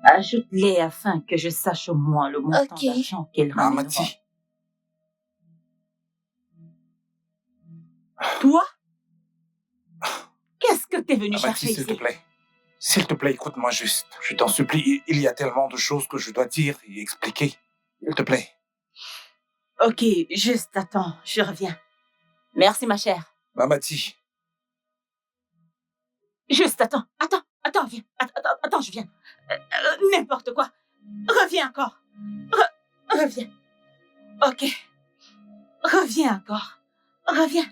Ajoute-les afin que je sache au moins le montant d'argent qu'elles ramèneront. Mati. Toi? Qu'est-ce que t'es venu chercher Mati, ici? S'il te plaît, écoute-moi juste. Je t'en supplie, il y a tellement de choses que je dois dire et expliquer. S'il te plaît. Ok, juste attends, je reviens. Merci, ma chère. Mati. Juste attends, viens. Attends, je viens. N'importe quoi. Reviens encore. Reviens. Ok. Reviens encore. Reviens.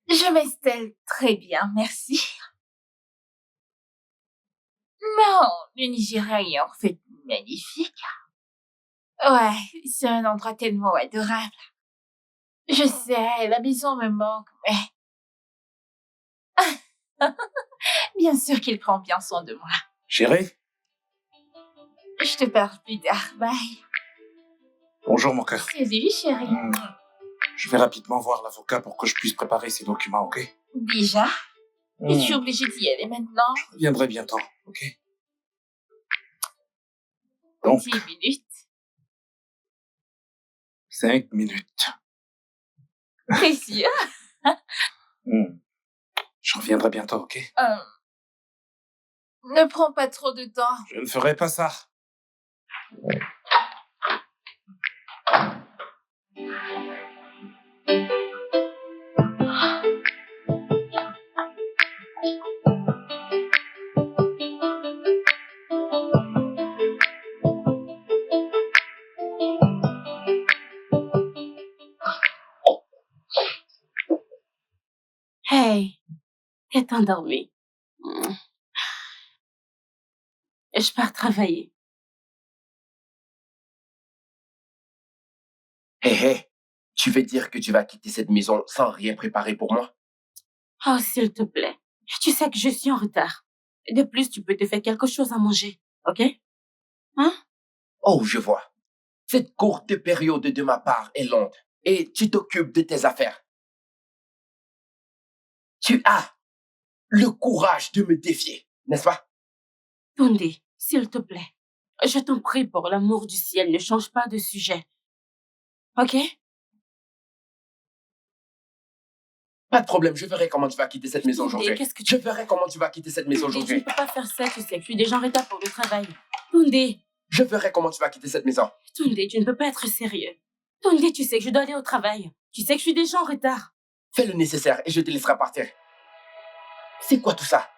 Je m'installe très bien, merci. Non, le Nigeria est en fait magnifique. Ouais, c'est un endroit tellement adorable. Je sais, la maison me manque, mais... Bien sûr qu'il prend bien soin de moi. Chérie? Je te parle plus tard, bye. Bonjour, mon cœur. Salut, chérie. Je vais rapidement voir l'avocat pour que je puisse préparer ces documents, ok? Déjà? Es-tu obligé d'y aller maintenant? Je reviendrai bientôt, ok? Donc, 10 minutes. 5 minutes. T'es sûr? Je reviendrai bientôt, ok? Ne prends pas trop de temps. Je ne ferai pas ça. Hey, t'es endormie. Je pars travailler. Hé, tu veux dire que tu vas quitter cette maison sans rien préparer pour moi? Oh, s'il te plaît. Tu sais que je suis en retard. De plus, tu peux te faire quelque chose à manger, ok? Hein? Oh, je vois. Cette courte période de ma part est longue et tu t'occupes de tes affaires. Tu as le courage de me défier, n'est-ce pas? Tunde, s'il te plaît. Je t'en prie, pour l'amour du ciel, ne change pas de sujet. Ok? Pas de problème, je verrai comment tu vas quitter cette maison aujourd'hui. Qu'est-ce que Je verrai comment tu vas quitter cette maison Tu ne aujourd'hui. peux pas faire ça, tu sais que je suis déjà en retard pour le travail. Tunde, Je verrai comment tu vas quitter cette maison. Tunde, tu ne peux pas être sérieux. Tunde, tu sais que je dois aller au travail. Tu sais que je suis déjà en retard. Fais le nécessaire et je te laisserai partir. C'est quoi tout ça?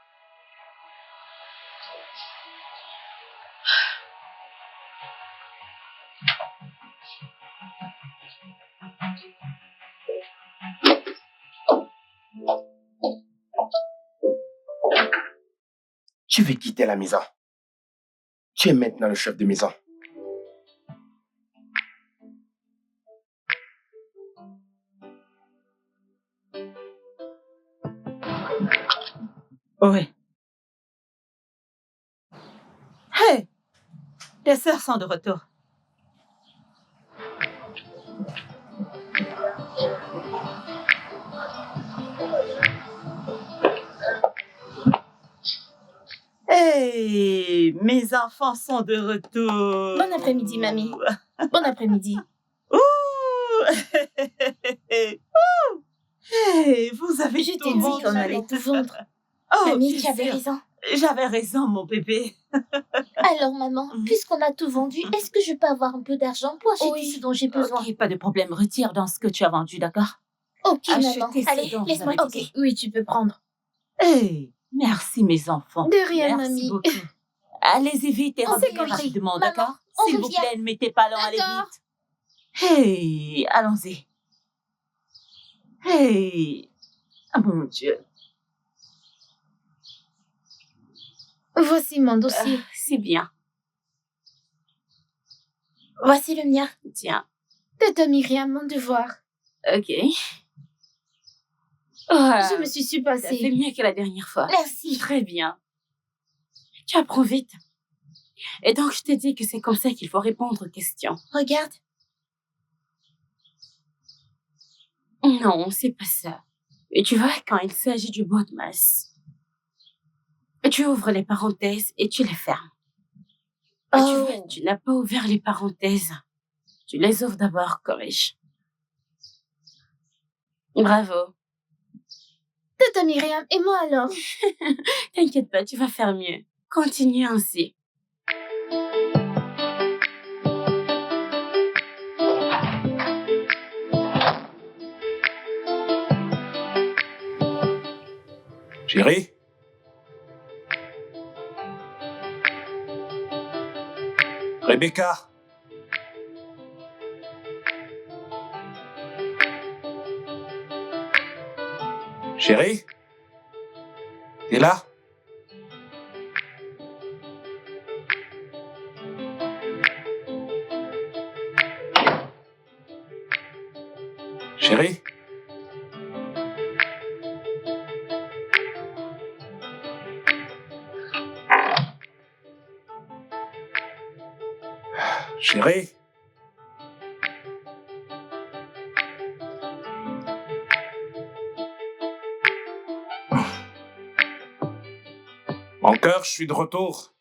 Tu veux quitter la maison. Tu es maintenant le chef de maison. Oui. Hey! Tes sœurs sont de retour. Hey! Mes enfants sont de retour. Bon après-midi, mamie. Bon après-midi. Ouh! Ouh! vais Je tout t'ai dit vendre, qu'on allait maman. tout vendre. Oh, Mamie, bien tu avais sûr. raison. J'avais raison, mon bébé. Alors, maman, Mhm. puisqu'on a tout vendu, est-ce que je peux avoir un peu d'argent pour acheter ce dont j'ai besoin? Ok, pas de problème. Retire dans ce que tu as vendu, d'accord? Ok, maman. Achetez ce Allez, dont vous laisse-moi avez t'aider. besoin. Oui, tu peux prendre. Hey, merci, mes enfants. De rien, Merci mamie. beaucoup. Allez-y vite et On s'est revenez compris. rapidement, Maman, d'accord? on S'il vous revient. plaît, ne mettez pas long, allez D'accord. vite. Hey, allons-y. Hey, ah mon Dieu. Voici mon dossier. C'est bien. Voici le mien. Tiens, Tata Myriam, mon devoir. ok. Ah, Je me suis ça fait surpassée. mieux que la dernière fois. Merci. Très bien. Tu apprends vite. Et donc, je t'ai dit que c'est comme ça qu'il faut répondre aux questions. Regarde. Non, c'est pas ça. Et tu vois, quand il s'agit du mot de masse, tu ouvres les parenthèses et tu les fermes. Et tu vois, tu n'as pas ouvert les parenthèses. Tu les ouvres d'abord, corrige. Bravo. Tata Myriam, et moi alors? T'inquiète pas, tu vas faire mieux. Continue ainsi. Chérie? Rebecca? Chérie? T'es là? Chérie? Chérie? Mon cœur, je suis de retour.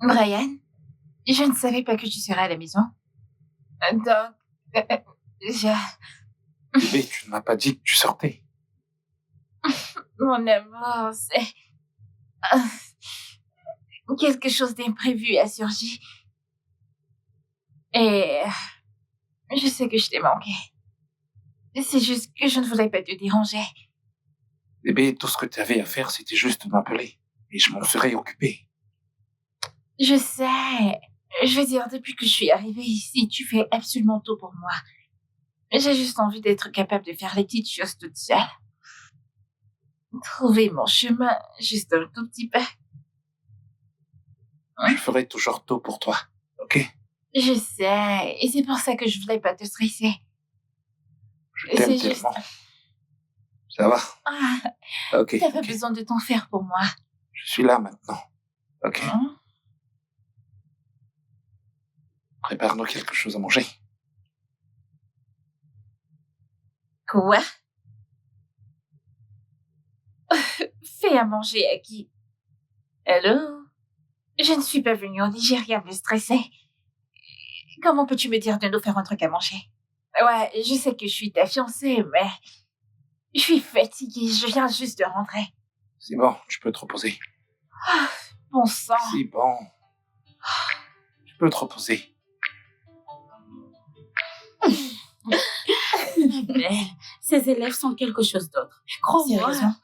Brian, je ne savais pas que tu serais à la maison. Donc, je... Bébé, tu ne m'as pas dit que tu sortais. Mon amour, c'est... quelque chose d'imprévu a surgi. Et je sais que je t'ai manqué. C'est juste que je ne voulais pas te déranger. Bébé, tout ce que tu avais à faire, c'était juste de m'appeler. Et je m'en serais occupé. Je sais. Je veux dire, depuis que je suis arrivée ici, tu fais absolument tout pour moi. J'ai juste envie d'être capable de faire les petites choses toute seule. Trouver mon chemin, juste un tout petit peu. Je ferai toujours tout pour toi, ok? Je sais, et c'est pour ça que je voulais pas te stresser. Je t'aime C'est juste... tellement. Ça va? Ah, Ok. t'as pas ok. besoin de t'en faire pour moi. Je suis là maintenant. Ok. Hein? Prépare-nous quelque chose à manger. Quoi? Fais à manger à qui? Allô? Je ne suis pas venue au Nigeria me stresser. Comment peux-tu me dire de nous faire un truc à manger? Ouais, je sais que je suis ta fiancée, mais... je suis fatiguée, je viens juste de rentrer. C'est bon, tu peux te reposer. Bon sang. C'est bon. Tu peux te reposer. Ma belle, ces élèves sont quelque chose d'autre. Crois-moi. Sérieusement?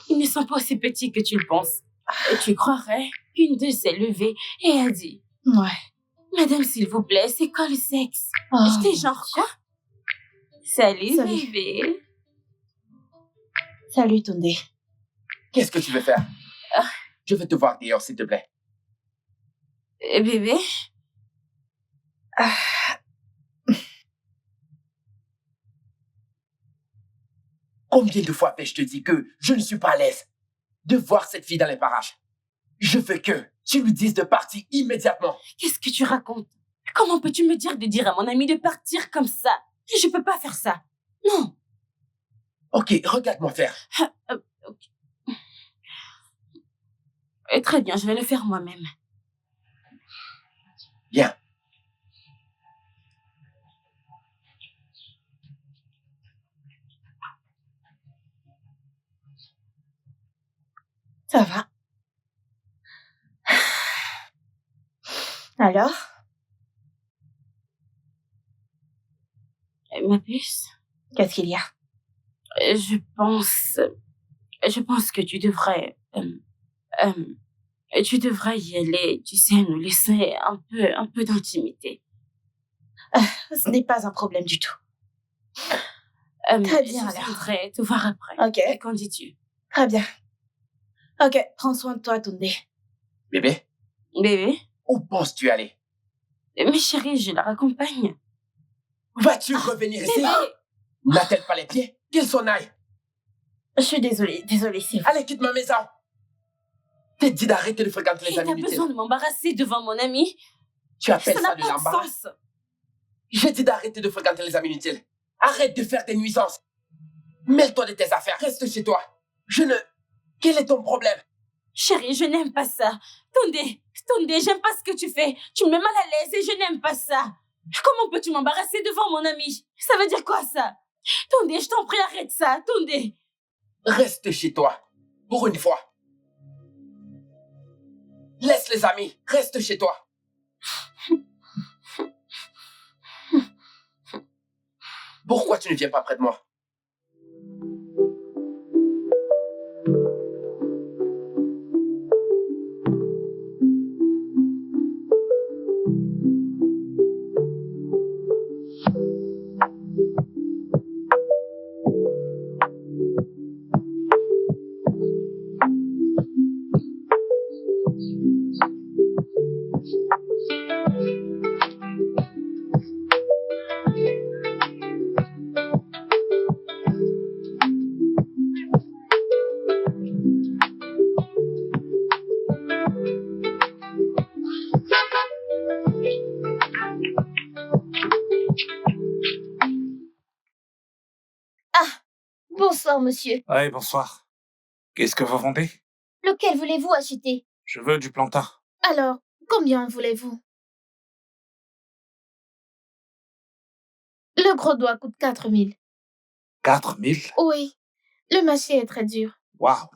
Ils ne sont pas aussi petits que tu le penses. Et tu croirais qu'une d'eux s'est levée et a dit Ouais. « Madame, s'il vous plaît, c'est quoi le sexe? Oh. J'étais genre quoi? Salut, Salut. bébé. Salut, Tondé. Qu'est-ce que tu veux faire? Je veux te voir dehors, s'il te plaît. Bébé? Combien de fois vais-je te dire que je ne suis pas à l'aise? de voir cette fille dans les parages. Je veux que tu lui dises de partir immédiatement. Qu'est-ce que tu racontes? Comment peux-tu me dire à mon ami de partir comme ça? Je peux pas faire ça. Non. Ok, regarde-moi faire. Ok. Très bien, je vais le faire moi-même. Bien. Ça va. Alors? Ma puce, Qu'est-ce qu'il y a? je pense que tu devrais y aller, tu sais, nous laisser un peu d'intimité. Ce n'est pas un problème du tout. Très bien, Je alors. viendrai te voir après. Ok. Qu'en dis-tu? Très bien. Ok, prends soin de toi, Tunde. Bébé, Bébé? où penses-tu aller? Mais chérie, je la raccompagne. Vas-tu revenir ici? N'a-t-elle pas les pieds? Qu'elle s'en aille. Je suis désolée, c'est vrai. Allez, quitte ma maison. T'es dit d'arrêter de fréquenter les Et amis t'as inutiles. besoin de m'embarrasser devant mon ami? Tu appelles Ça ça n'a de pas de l'embarras? sens. J'ai dit d'arrêter de fréquenter les amis inutiles. Arrête de faire des nuisances. Mêle-toi de tes affaires, reste chez toi. Quel est ton problème? Chérie, je n'aime pas ça. Tunde, j'aime pas ce que tu fais. Tu me mets mal à l'aise et je n'aime pas ça. Comment peux-tu m'embarrasser devant mon ami? Ça veut dire quoi, ça? Tunde, je t'en prie, arrête ça, Tunde. Reste chez toi. Pour une fois. Laisse les amis, reste chez toi. Pourquoi tu ne viens pas près de moi? Bonsoir, monsieur. Oui, bonsoir. Qu'est-ce que vous vendez? Lequel voulez-vous acheter? Je veux du plantain. Alors, combien voulez-vous? Le gros doigt coûte 4000. 4000? Oui, le marché est très dur. Waouh.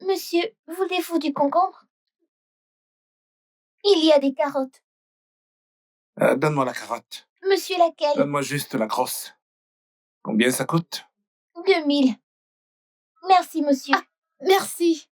Monsieur, voulez-vous du concombre? Il y a des carottes. Donne-moi la carotte. Monsieur, laquelle? Donne-moi juste la grosse. Combien ça coûte? 2000. Merci, monsieur. Merci.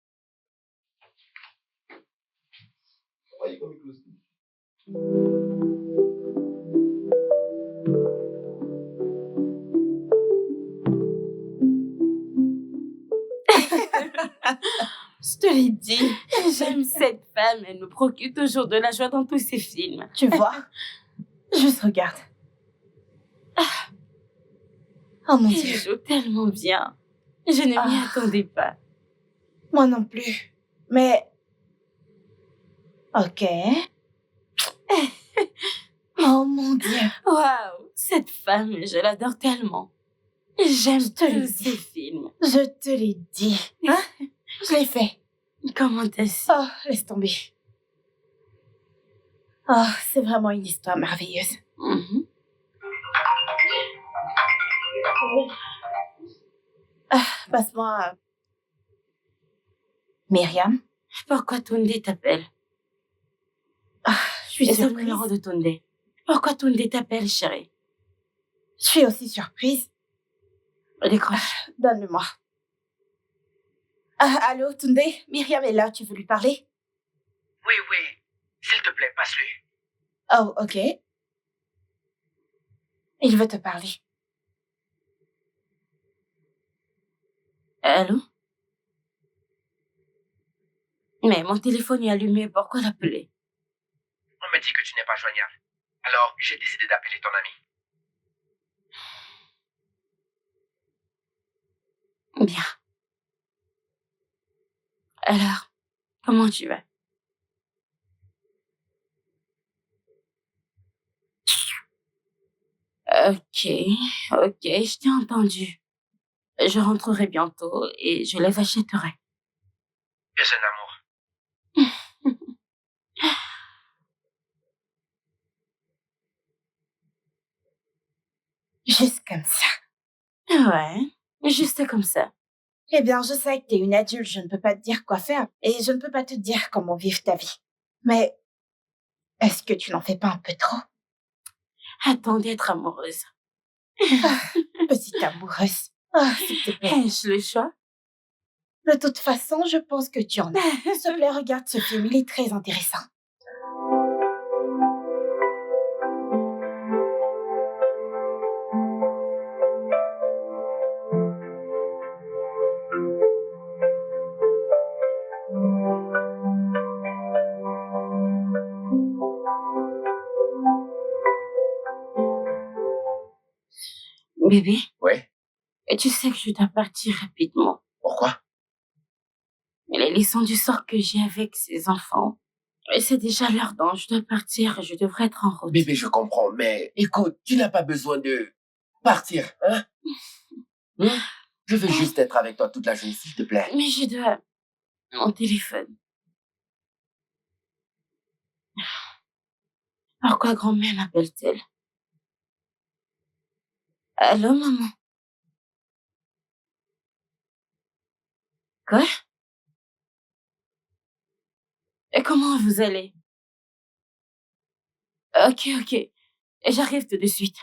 Je te l'ai dit, j'aime cette femme. Elle me procure toujours de la joie dans tous ses films. Tu vois? Juste regarde. Oh mon Elle Dieu. joue tellement bien. Je ne m'y attendais pas. Moi non plus. Mais... Ok. Oh mon Dieu. Waouh, cette femme, je l'adore tellement. J'aime te le tous dis. ses films. Je te l'ai dit. Hein? Je l'ai fait. Comment t'as su? Oh, laisse tomber. Oh, c'est vraiment une histoire merveilleuse. Mhm. Passe-moi... Myriam, Pourquoi Tunde t'appelle? je suis Et c'est le surprise. numéro de Tunde. Pourquoi Tunde t'appelle, chérie? Je suis aussi surprise. Décroche. Donne-le-moi. Allô, Tunde? Myriam est là, tu veux lui parler? Oui, oui. S'il te plaît, passe-lui. Oh, ok. Il veut te parler. Allô? Mais mon téléphone est allumé, pourquoi l'appeler? On me dit que tu n'es pas joignable. Alors, j'ai décidé d'appeler ton ami. Bien. Alors, comment tu vas? Ok, ok, je t'ai entendu. Je rentrerai bientôt et je les achèterai. Et un amour. Juste comme ça. Ouais, juste comme ça. Eh bien, je sais que t'es une adulte, je ne peux pas te dire quoi faire et je ne peux pas te dire comment vivre ta vie. Mais est-ce que tu n'en fais pas un peu trop? Attends d'être amoureuse. Petite amoureuse. Ah, s'il te plaît. Ai-je le choix? De toute façon, je pense que tu en as. S'il te plaît, regarde ce film, il est très intéressant. Bébé, Ouais. et tu sais que je dois partir rapidement. Pourquoi? Les leçons du sort que j'ai avec ces enfants. Et c'est déjà l'heure dont je dois partir, je devrais être en route. Bébé, je comprends, mais écoute, tu n'as pas besoin de partir, hein? Je veux juste être avec toi toute la journée, s'il te plaît. Mais je dois... Mon téléphone. Pourquoi grand-mère m'appelle-t-elle? Allô, maman? Quoi? Et comment vous allez? Ok, ok. J'arrive tout de suite.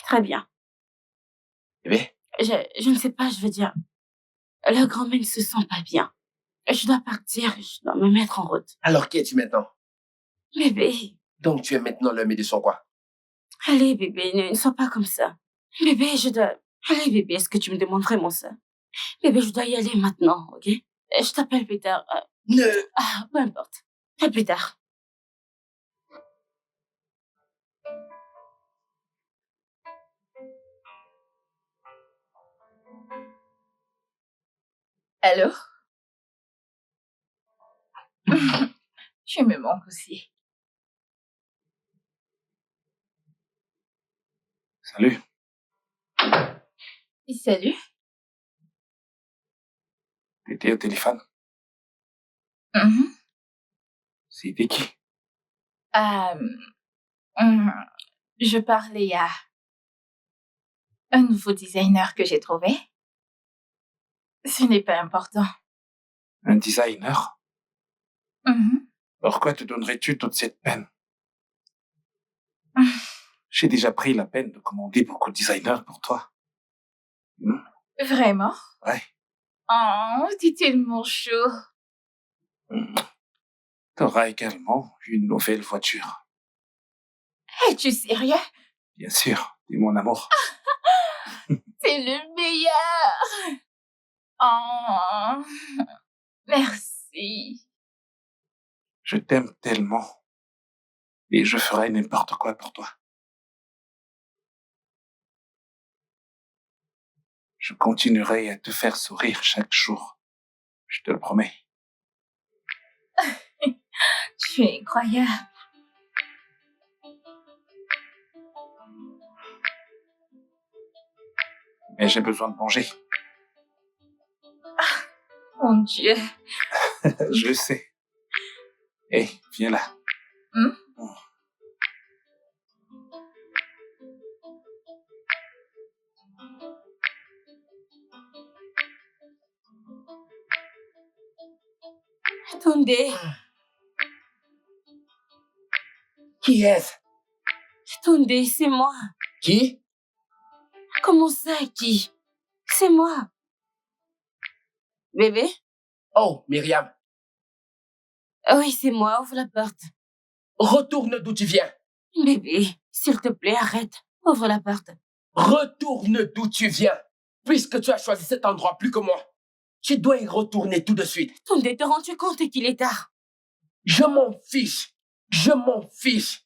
Très bien. Bébé? Je ne sais pas, je veux dire... La grand-mère ne se sent pas bien. Je dois partir, je dois me mettre en route. Alors, qui es-tu maintenant? Bébé, Donc, tu es maintenant le médecin, quoi? allez bébé, ne sois pas comme ça. Bébé, je dois... Allez bébé, est-ce que tu me demandes vraiment ça? Bébé, je dois y aller maintenant, ok? Je t'appelle plus tard. Ne... Peu importe. À plus tard. Allô? Tu me manques aussi. Salut. Salut. T'étais au téléphone? Mhm. C'était qui? Je parlais à un nouveau designer que j'ai trouvé. Ce n'est pas important. Un designer? Mhm. Pourquoi te donnerais-tu toute cette peine? J'ai déjà pris la peine de commander beaucoup de designers pour toi. Vraiment? Ouais. Oh, t'es tellement chaud. T'auras également une nouvelle voiture. Es-tu sérieux? Bien sûr, t'es mon amour. C'est le meilleur. Oh, merci. Je t'aime tellement. Et je ferai n'importe quoi pour toi. Je continuerai à te faire sourire chaque jour. Je te le promets. Tu es incroyable. Mais j'ai besoin de manger. Mon Dieu. Je sais. Hé, viens là. Attendez. Qui est-ce? Attendez, c'est moi. Qui? Comment ça, qui? C'est moi. Bébé? Oh, Myriam. Oui, c'est moi, ouvre la porte. Retourne d'où tu viens. Bébé, s'il te plaît, arrête. Ouvre la porte. Retourne d'où tu viens. Puisque tu as choisi cet endroit plus que moi, tu dois y retourner tout de suite. Attendez, te rends-tu compte qu'il est tard? Je m'en fiche. Je m'en fiche.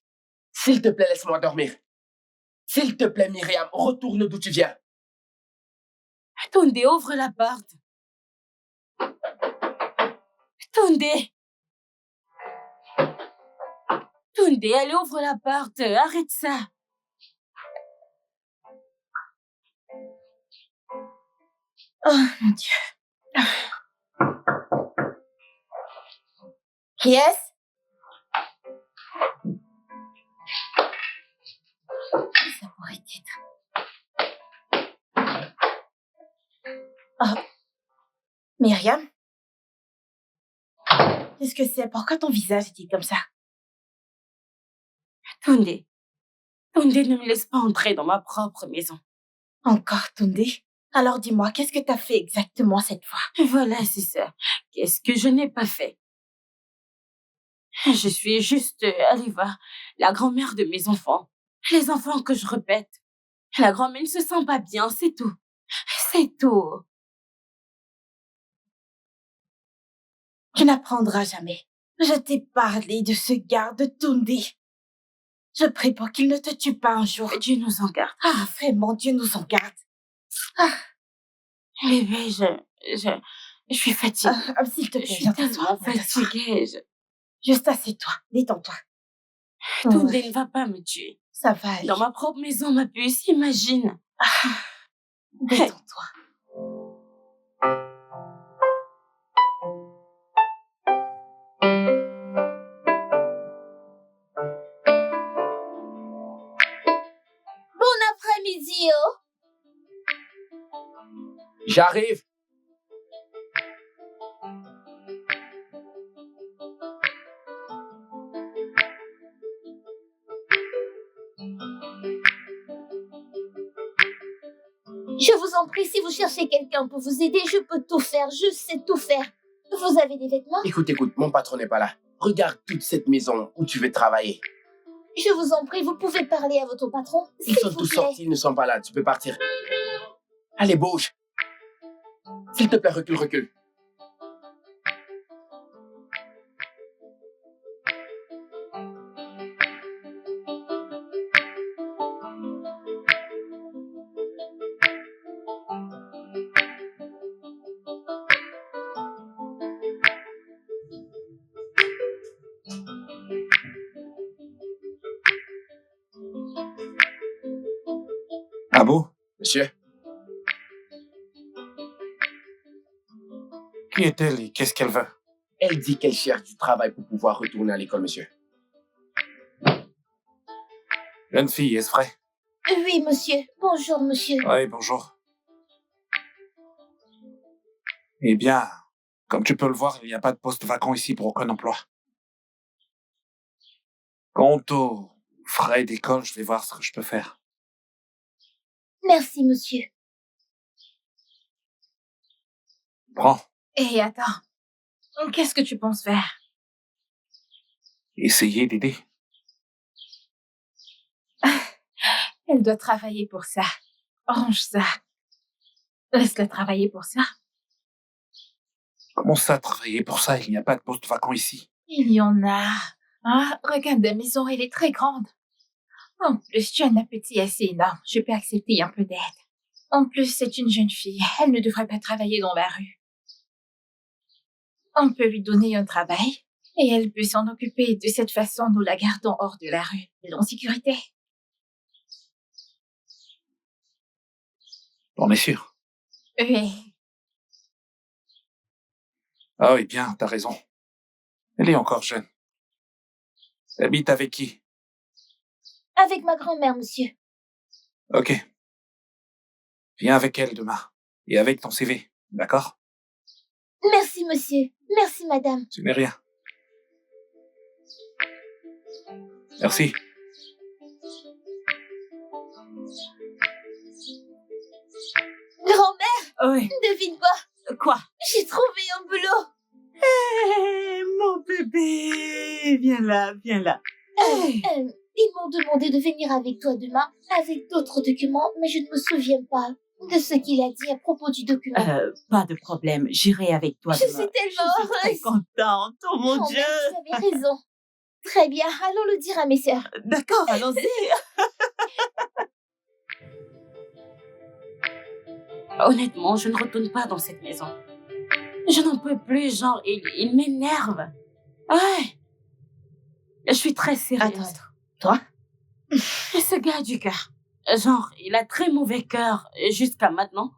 S'il te plaît, laisse-moi dormir. S'il te plaît, Myriam, retourne d'où tu viens. Attendez, ouvre la porte. Tunde! Tunde, allez, ouvre la porte. Arrête ça. Oh, mon Dieu. Qui est-ce? Qui ça pourrait être? Oh. Myriam? Qu'est-ce que c'est? Pourquoi ton visage est comme ça? Tunde. Tunde, ne me laisse pas entrer dans ma propre maison. Encore, Tunde? Alors dis-moi, qu'est-ce que t'as fait exactement cette fois? Voilà, c'est ça. Qu'est-ce que je n'ai pas fait? Je suis juste allée voir la grand-mère de mes enfants. Les enfants que je répète. La grand-mère ne se sent pas bien, c'est tout. C'est tout. Tu n'apprendras jamais. Je t'ai parlé de ce garde Tunde. Je prie pour qu'il ne te tue pas un jour. Dieu nous en garde. Ah, vraiment, Dieu nous en garde. Bébé, je suis fatiguée. S'il te plaît, Je suis viens t'asseoir, tellement viens t'asseoir. fatiguée. Juste assieds-toi, détends-toi. Tunde Ouais, ne va pas me tuer. ça va aller. Dans ma propre maison, ma puce, imagine. Détends-toi. Bon après-midi, oh. J'arrive. Je vous en prie, si vous cherchez quelqu'un pour vous aider, je peux tout faire, je sais tout faire. Vous avez des vêtements? Écoute, mon patron n'est pas là. Regarde toute cette maison où tu veux travailler. Je vous en prie, vous pouvez parler à votre patron, Ils s'il sont vous tous plaît. sortis, ils ne sont pas là. Tu peux partir. Allez, bouge. S'il te plaît, recule, recule. Ah bon? Monsieur, Qui est-elle et qu'est-ce qu'elle veut? elle dit qu'elle cherche du travail pour pouvoir retourner à l'école, monsieur. Jeune fille, est-ce vrai? Oui, monsieur. Bonjour, monsieur. Oui, bonjour. Eh bien, comme tu peux le voir, il n'y a pas de poste vacant ici pour aucun emploi. Quant aux frais d'école, je vais voir ce que je peux faire. Merci, monsieur. Prends, Et attends, qu'est-ce que tu penses faire? essayez d'aider. Elle doit travailler pour ça. Range ça. Laisse-la travailler pour ça. Comment ça, travailler pour ça? Il n'y a pas de poste vacant ici. Il y en a. Ah, regarde la maison, elle est très grande. En plus, tu as un appétit assez énorme. Je peux accepter un peu d'aide. En plus, c'est une jeune fille. Elle ne devrait pas travailler dans la rue. On peut lui donner un travail et elle peut s'en occuper. De cette façon, nous la gardons hors de la rue et en sécurité. On est sûr. Oui. Ah oui, bien, t'as raison. Elle est encore jeune. T'habites avec qui? Avec ma grand-mère, monsieur. Ok. Viens avec elle demain. Et avec ton CV, d'accord? Merci, monsieur. Merci, madame. Ce n'est rien. Merci. Grand-mère, Oui. devine quoi? Quoi? J'ai trouvé un boulot. Mon bébé, viens là, viens là. Ils m'ont demandé de venir avec toi demain avec d'autres documents, mais je ne me souviens pas de ce qu'il a dit à propos du document. Pas de problème, j'irai avec toi Je demain. suis tellement Je suis très heureuse. contente, oh mon Grand-mère, Dieu. vous avez raison. Très bien, allons le dire à mes sœurs. D'accord, allons-y. Honnêtement, je ne retourne pas dans cette maison. Je n'en peux plus, genre, il m'énerve. Ouais. Je suis très sérieuse. Attends. Toi? Et ce gars du cœur. Genre, il a très mauvais cœur jusqu'à maintenant.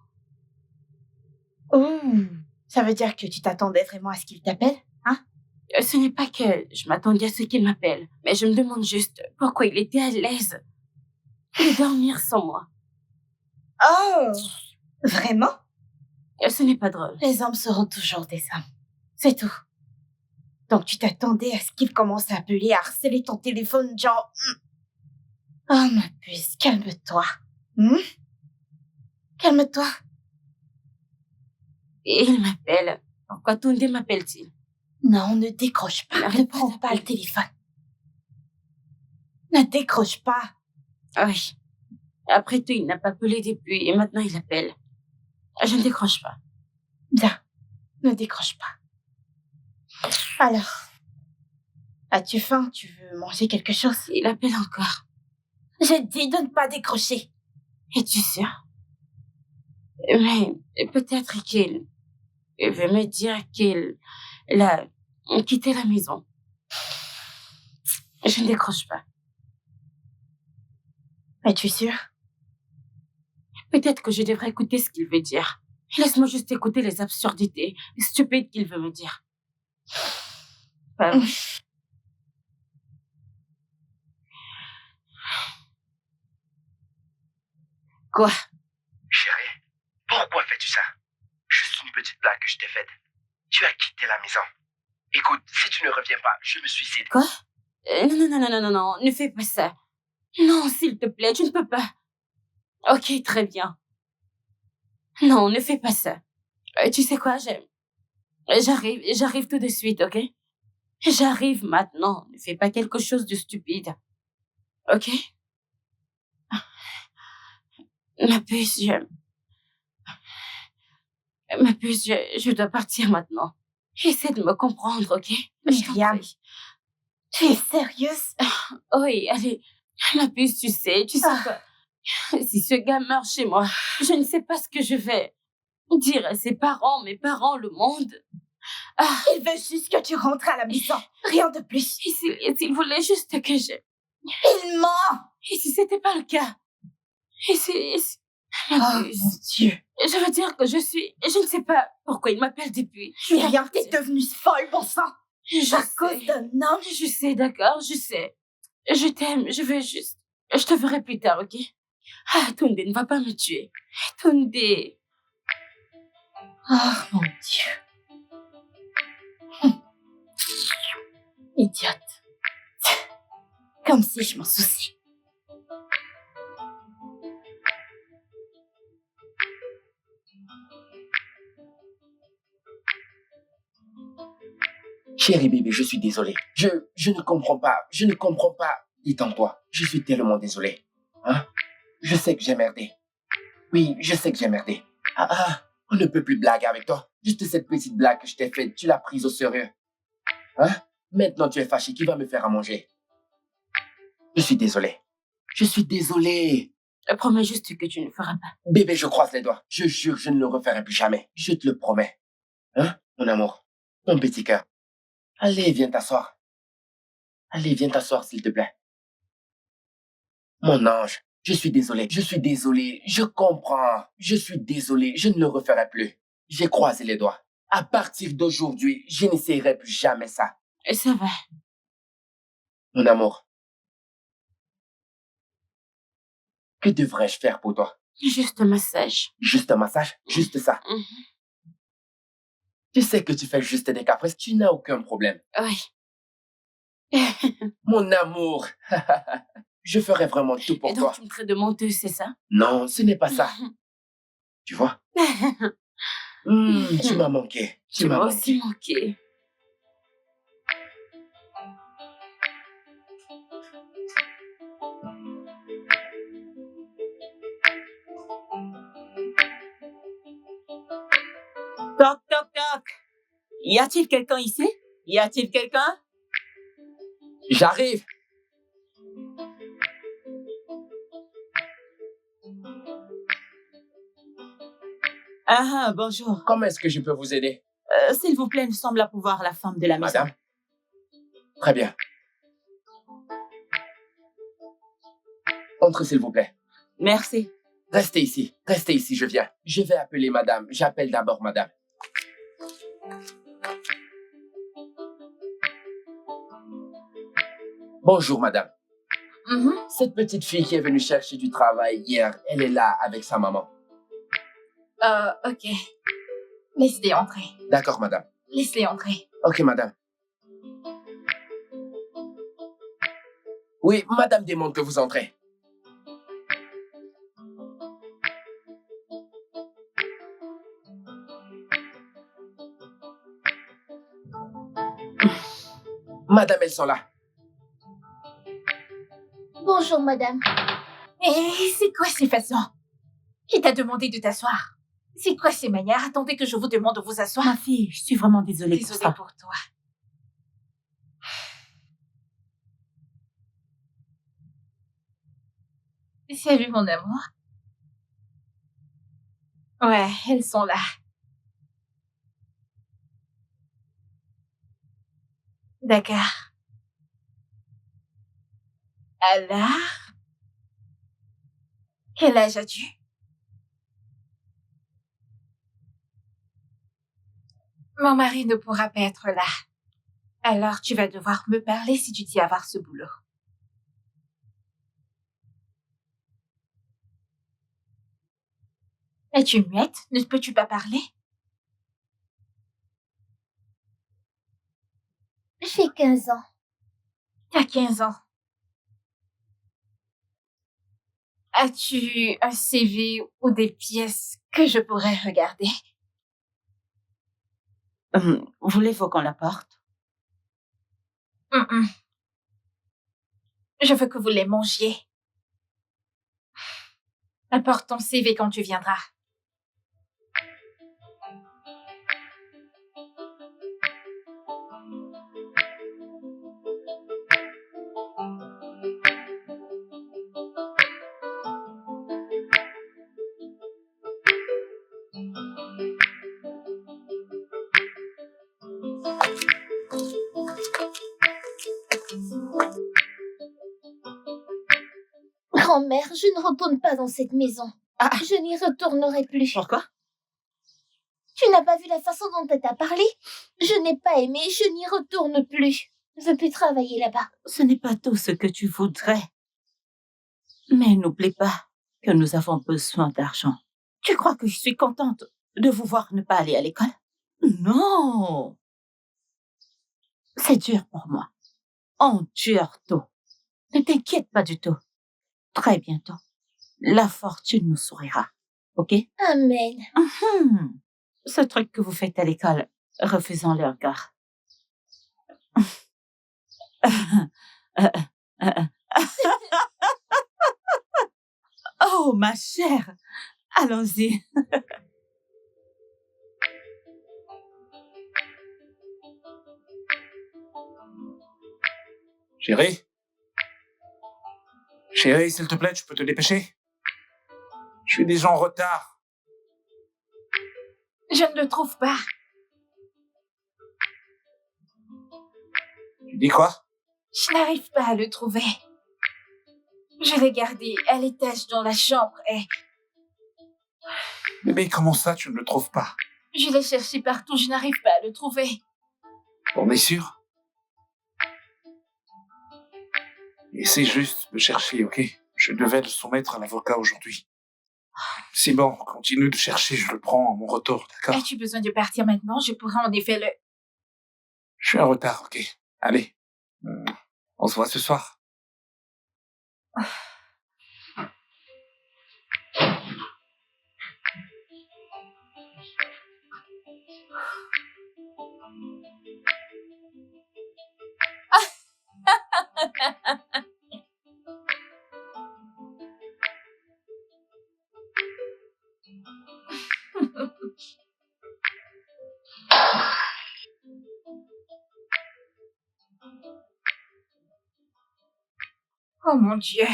Oh, ça veut dire que tu t'attendais vraiment à ce qu'il t'appelle, hein? Ce n'est pas que je m'attendais à ce qu'il m'appelle, mais je me demande juste pourquoi il était à l'aise de dormir sans moi. Oh, vraiment? Ce n'est pas drôle. Les hommes seront toujours des hommes. C'est tout. Donc tu t'attendais à ce qu'il commence à appeler, à harceler ton téléphone, genre... Oh ma puce, calme-toi. Calme-toi. Et il m'appelle. Pourquoi Tunde m'appelle-t-il? Non, ne décroche pas. Ne prends pas le téléphone. Ne décroche pas. Oui. Après tout, il n'a pas appelé depuis et maintenant il appelle. Je ne décroche pas. Bien, ne décroche pas. Alors, as-tu faim? Tu veux manger quelque chose? Il appelle encore. J'ai dit de ne pas décrocher. Es-tu sûr? Mais peut-être qu'il veut me dire qu'il a quitté la maison. Je ne décroche pas. Es-tu sûr? Peut-être que je devrais écouter ce qu'il veut dire. Laisse-moi juste écouter les absurdités stupides qu'il veut me dire. Pas vrai. Quoi? Chérie, pourquoi fais-tu ça? Juste une petite blague que je t'ai faite. Tu as quitté la maison. Écoute, si tu ne reviens pas, je me suicide. Quoi? Non, ne fais pas ça. Non, s'il te plaît, tu ne peux pas. Ok, très bien. Non, ne fais pas ça. Tu sais quoi, j'arrive tout de suite, ok? J'arrive maintenant. Ne fais pas quelque chose de stupide. Ok? Ma puce, je dois partir maintenant. Essaie de me comprendre, ok? Je t'en Myriam, prie. tu es sérieuse? Oui, allez. Ma puce, tu sais quoi? Si ce gars meurt chez moi, je ne sais pas ce que je vais dire à ses parents, mes parents, le monde. Il veut juste que tu rentres à la maison. Rien de plus. Et s'il voulait juste que je... Il ment! Et si c'était pas le cas? Oh Ma mon puce. Dieu. Je veux dire que je ne sais pas pourquoi il m'appelle depuis. Myriam, t'es devenue folle, bon sang. Je À sais. cause d'un homme. Je sais, d'accord, je sais. Je t'aime, je veux juste... Je te verrai plus tard, ok? Tunde ne va pas me tuer. Tunde... Oh mon Dieu. Idiote. Comme si je m'en soucie. Chérie bébé, je suis désolé. Je ne comprends pas. Je ne comprends pas. Détends-toi. Je suis tellement désolé. Hein? Je sais que j'ai merdé. Oui, je sais que j'ai merdé. On ne peut plus blaguer avec toi. Juste cette petite blague que je t'ai faite, tu l'as prise au sérieux. Hein? Maintenant tu es fâché. Qui va me faire à manger? Je suis désolé. Je suis désolé. Promets juste que tu ne le feras pas. Bébé, je croise les doigts. Je jure, je ne le referai plus jamais. Je te le promets. Hein, mon amour? Mon petit cœur. Allez, viens t'asseoir. Allez, viens t'asseoir, s'il te plaît. Mon ange, je suis désolé. Je suis désolé. Je comprends. Je suis désolé. Je ne le referai plus. J'ai croisé les doigts. À partir d'aujourd'hui, je n'essayerai plus jamais ça. Ça va. Mon amour. Que devrais-je faire pour toi? Juste un massage. Juste un massage? Juste ça? Tu sais que tu fais juste des caprices. Tu n'as aucun problème. Oui. Mon amour. Je ferai vraiment tout pour Et donc toi. tu me traites de menteuse, c'est ça? Non, ce n'est pas ça. Tu vois? Tu m'as manqué. Tu m'as aussi manqué. Toc, toc, toc. Y a-t-il quelqu'un ici? Y a-t-il quelqu'un? J'arrive. Bonjour. Comment est-ce que je peux vous aider? S'il vous plaît, il me semble à pouvoir la femme de la maison. Madame? Très bien. Entrez, s'il vous plaît. Merci. Restez ici, je viens. Je vais appeler madame. J'appelle d'abord madame. Bonjour, madame. Cette petite fille qui est venue chercher du travail hier, elle est là avec sa maman. Ok. Laisse-les entrer. D'accord, madame. Laisse-les entrer. Ok, madame. Oui, madame demande que vous entrez. Madame, elles sont là. Bonjour, madame. Et c'est quoi ces façons? Qui t'a demandé de t'asseoir? C'est quoi ces manières? Attendez que je vous demande de vous asseoir. Ma fille, je suis vraiment désolée pour Désolée ça. pour toi. Salut, mon amour. Ouais, elles sont là. D'accord. Alors? Quel âge as-tu? Mon mari ne pourra pas être là. Alors tu vas devoir me parler si tu dis avoir ce boulot. Es-tu muette? Ne peux-tu pas parler? J'ai 15 ans. T'as 15 ans. As-tu un CV ou des pièces que je pourrais regarder? Voulez-vous qu'on la porte? Je veux que vous les mangiez. Apporte ton CV quand tu viendras. Grand-mère, je ne retourne pas dans cette maison. Ah. Je n'y retournerai plus. Pourquoi? Tu n'as pas vu la façon dont elle t'a parlé? Je n'ai pas aimé, je n'y retourne plus. Je veux plus travailler là-bas. Ce n'est pas tout ce que tu voudrais. Mais n'oublie pas que nous avons besoin d'argent. Tu crois que je suis contente de vous voir ne pas aller à l'école? Non! C'est dur pour moi. Endure tout. Ne t'inquiète pas du tout. Très bientôt, la fortune nous sourira. OK? Amen. Ce truc que vous faites à l'école, refusons-le encore. Oh, ma chère, allons-y. Chérie? Chérie, s'il te plaît, tu peux te dépêcher? Je suis déjà en retard. Je ne le trouve pas. Tu dis quoi? Je n'arrive pas à le trouver. Je l'ai gardé à l'étage dans la chambre et Mais comment ça, tu ne le trouves pas? je l'ai cherché partout. Je n'arrive pas à le trouver. On est sûr? Essaie juste de chercher, ok? Je devais le soumettre à l'avocat aujourd'hui. C'est bon, continue de chercher, je le prends à mon retour, d'accord? As-tu besoin de partir maintenant? Je pourrais en effet le... Je suis en retard, ok? Allez, on se voit ce soir. Oh mon Dieu.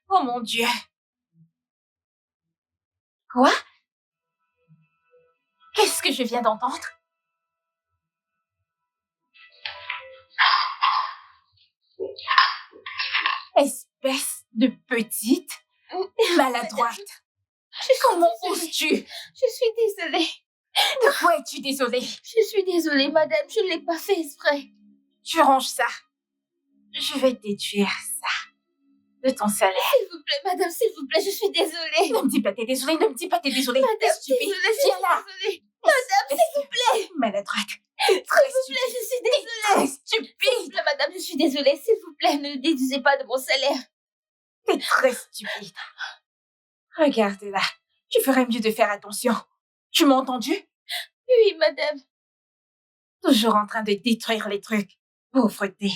Oh mon Dieu. Quoi? Qu'est-ce que je viens d'entendre? Espèce de petite maladroite. Comment oses-tu? Je suis désolée. De quoi es-tu désolée? Je suis désolée, madame. Je ne l'ai pas fait exprès. Tu ranges ça. Je vais déduire ça de ton salaire. S'il vous plaît, madame, s'il vous plaît, je suis désolée. Ne me dis pas t'es désolée, ne me dis pas t'es désolée. Madame, T'es stupide. désolée, je Viens suis là. désolée. Madame, s'il vous plaît. Maladroite. S'il vous plaît, je suis désolée. Très S'il vous stupide. plaît, madame, je suis désolée. S'il vous plaît, ne le déduisez pas de mon salaire. T'es très stupide. Regarde-la. Tu ferais mieux de faire attention. Tu m'as entendu? Oui, madame. Toujours en train de détruire les trucs. Pauvreté.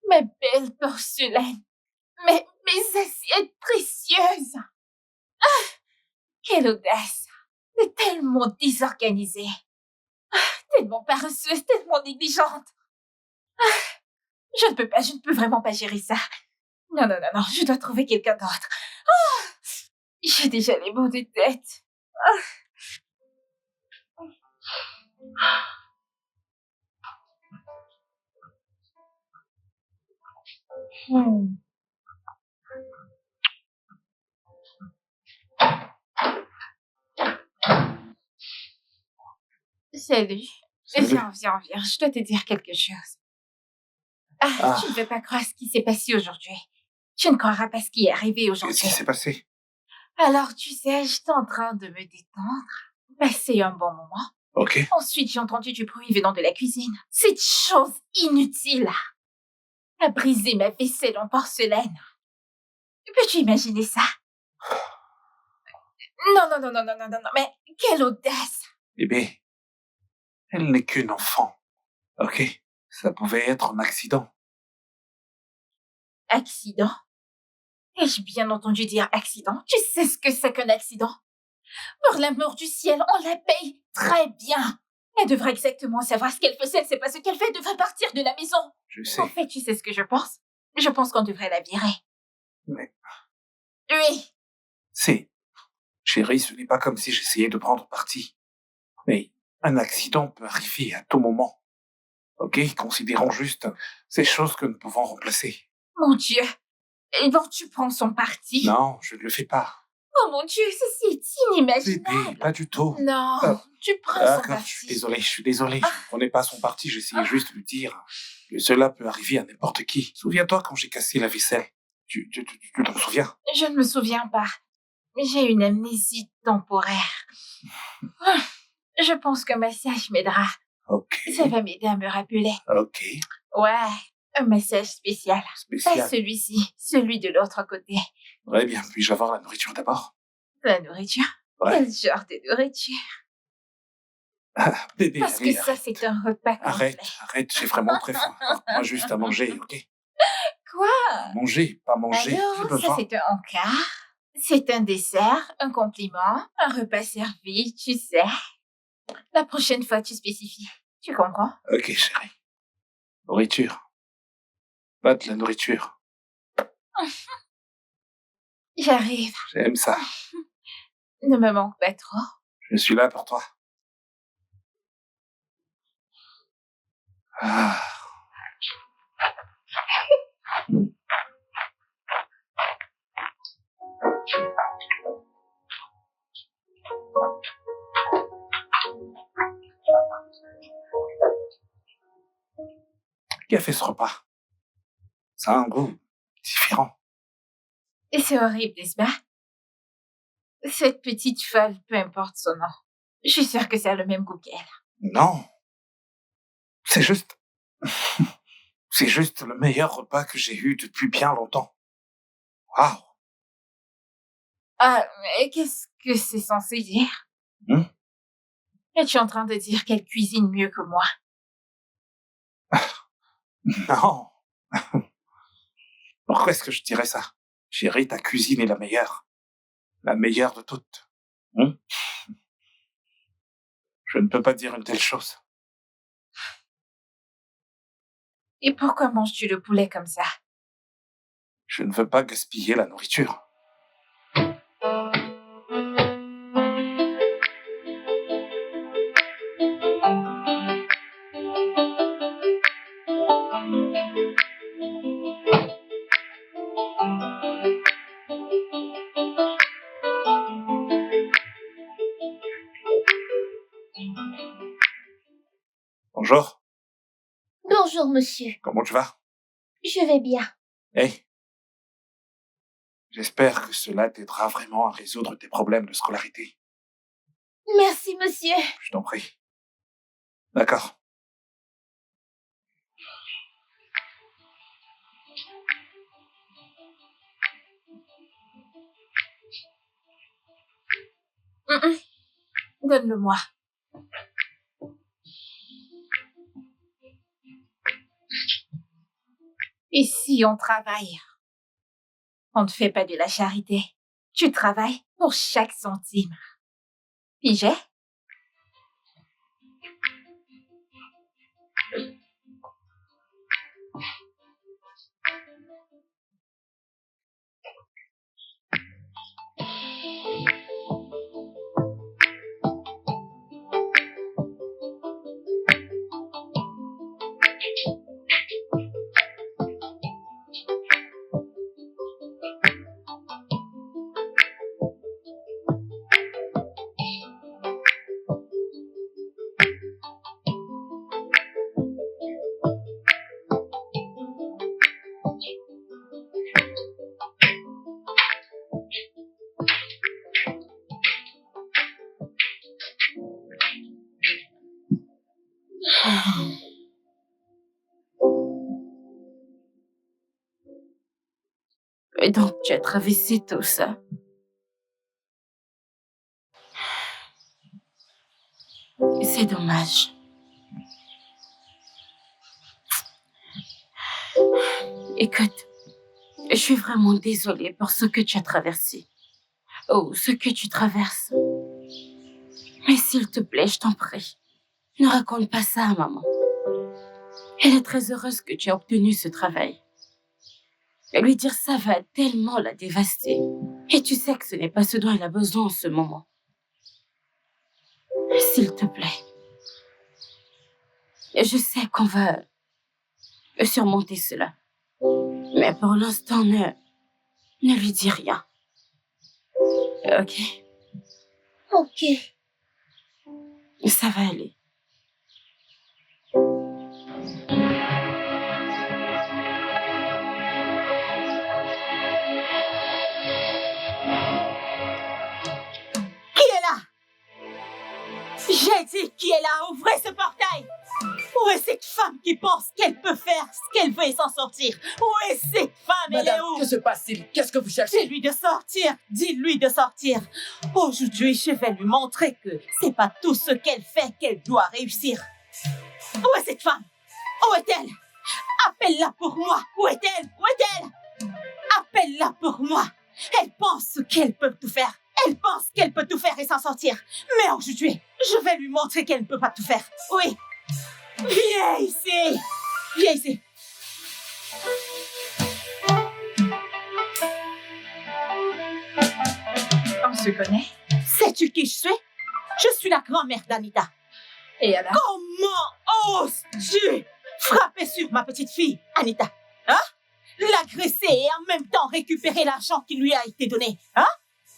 Mes belles porcelaines. Mes assiettes précieuses. Ah, quelle audace. T'es tellement désorganisée. Ah, tellement paresseuse, tellement négligente. Ah, je ne peux vraiment pas gérer ça. Non, je dois trouver quelqu'un d'autre. Ah, j'ai déjà les maux de tête. Salut. Salut. Viens. Je dois te dire quelque chose. Tu ne veux pas croire ce qui s'est passé aujourd'hui. Tu ne croiras pas ce qui est arrivé aujourd'hui. Qu'est-ce qui s'est passé? Alors, tu sais, j'étais en train de me détendre, passer un bon moment. Ok. Ensuite, j'ai entendu du bruit venant de la cuisine. Cette chose inutile a brisé ma vaisselle en porcelaine. Peux-tu imaginer ça? Non, mais quelle audace! Bébé, elle n'est qu'une enfant. Ok? Ça pouvait être un accident. Accident? Ai-je bien entendu dire accident? Tu sais ce que c'est qu'un accident? Pour l'amour du ciel, on la paye très bien. Elle devrait exactement savoir ce qu'elle fait. Si elle ne sait pas ce qu'elle fait, elle devrait partir de la maison. Je sais. En fait, tu sais ce que je pense? Je pense qu'on devrait la virer. Mais Oui. Chérie, ce n'est pas comme si j'essayais de prendre parti. Mais un accident peut arriver à tout moment. Ok? Considérons juste ces choses que nous pouvons remplacer. Mon Dieu. Et donc tu prends son parti? Non, je ne le fais pas. Oh mon Dieu, ceci est inimaginable. Bébé, pas du tout. Non, tu prends son D'accord, parti. je suis désolé. Je ne prenais pas son parti, j'essayais juste de dire que cela peut arriver à n'importe qui. Souviens-toi quand j'ai cassé la vaisselle. Tu t'en souviens? Je ne me souviens pas. J'ai une amnésie temporaire. Je pense qu'un massage m'aidera. Ok. Ça va m'aider à me rappeler. Ok. Ouais, un massage spécial. Pas Spécial. celui-ci, celui de l'autre côté. Très bien. Puis-je avoir la nourriture d'abord? La nourriture? Ouais. Quel genre de nourriture? Ah, bébé, Parce allez, que ça, c'est un repas complet. Arrête, j'ai vraiment très faim. Moi juste à manger, ok? Quoi? Manger, pas manger. J'ai Alors, besoin. ça, c'est un encart. C'est un dessert, un compliment, un repas servi, tu sais. La prochaine fois, tu spécifies. Tu comprends? Ok, chérie. Nourriture. Pas de la nourriture. J'arrive. J'aime ça. Ne me manque pas trop. Je suis là pour toi. Ah. Qui a fait ce repas? Ça a un goût différent. Et c'est horrible, n'est-ce pas? Cette petite folle, peu importe son nom. Je suis sûre que ça a le même goût qu'elle. Non. C'est juste... C'est juste le meilleur repas que j'ai eu depuis bien longtemps. Waouh. Ah, mais qu'est-ce que c'est censé dire? Es-tu en train de dire qu'elle cuisine mieux que moi? Non. Pourquoi est-ce que je dirais ça? Chérie, ta cuisine est la meilleure. La meilleure de toutes. Je ne peux pas dire une telle chose. Et pourquoi manges-tu le poulet comme ça? Je ne veux pas gaspiller la nourriture. Bonjour, Bonjour, monsieur. comment tu vas? Je vais bien. Hey, j'espère que cela t'aidera vraiment à résoudre tes problèmes de scolarité. Merci, monsieur. Je t'en prie. D'accord. Donne-le-moi. Ici, on travaille. On ne fait pas de la charité. Tu travailles pour chaque centime. Pigé? Et donc, tu as traversé tout ça. C'est dommage. Écoute, je suis vraiment désolée pour ce que tu as traversé. Oh, ce que tu traverses. Mais s'il te plaît, je t'en prie, ne raconte pas ça à maman. Elle est très heureuse que tu aies obtenu ce travail. Et lui dire ça va tellement la dévaster. Et tu sais que ce n'est pas ce dont elle a besoin en ce moment. S'il te plaît. Je sais qu'on va surmonter cela. Mais pour l'instant, ne lui dis rien. Ok? Ok. Ça va aller. Qui est là? J'ai dit qui est là? Ouvrez ce portail! Où est cette femme qui pense qu'elle peut faire ce qu'elle veut et s'en sortir? Où est cette femme? Elle est Madame, où? que se passe-t-il? Qu'est-ce que vous cherchez? Dis-lui de sortir! Dis-lui de sortir! Aujourd'hui, je vais lui montrer que c'est pas tout ce qu'elle fait qu'elle doit réussir. Où est cette femme? Où est-elle? Appelle-la pour moi! Où est-elle? Où est-elle? Appelle-la pour moi! Elle pense qu'elle peut tout faire. Elle pense qu'elle peut tout faire et s'en sortir. Mais aujourd'hui, je vais lui montrer qu'elle ne peut pas tout faire. Oui. Viens ici. Viens ici. On se connaît. Sais-tu qui je suis? Je suis la grand-mère d'Anita. Et alors? Comment oses-tu frapper sur ma petite fille, Anita? Hein? L'agresser et en même temps récupérer l'argent qui lui a été donné. Hein?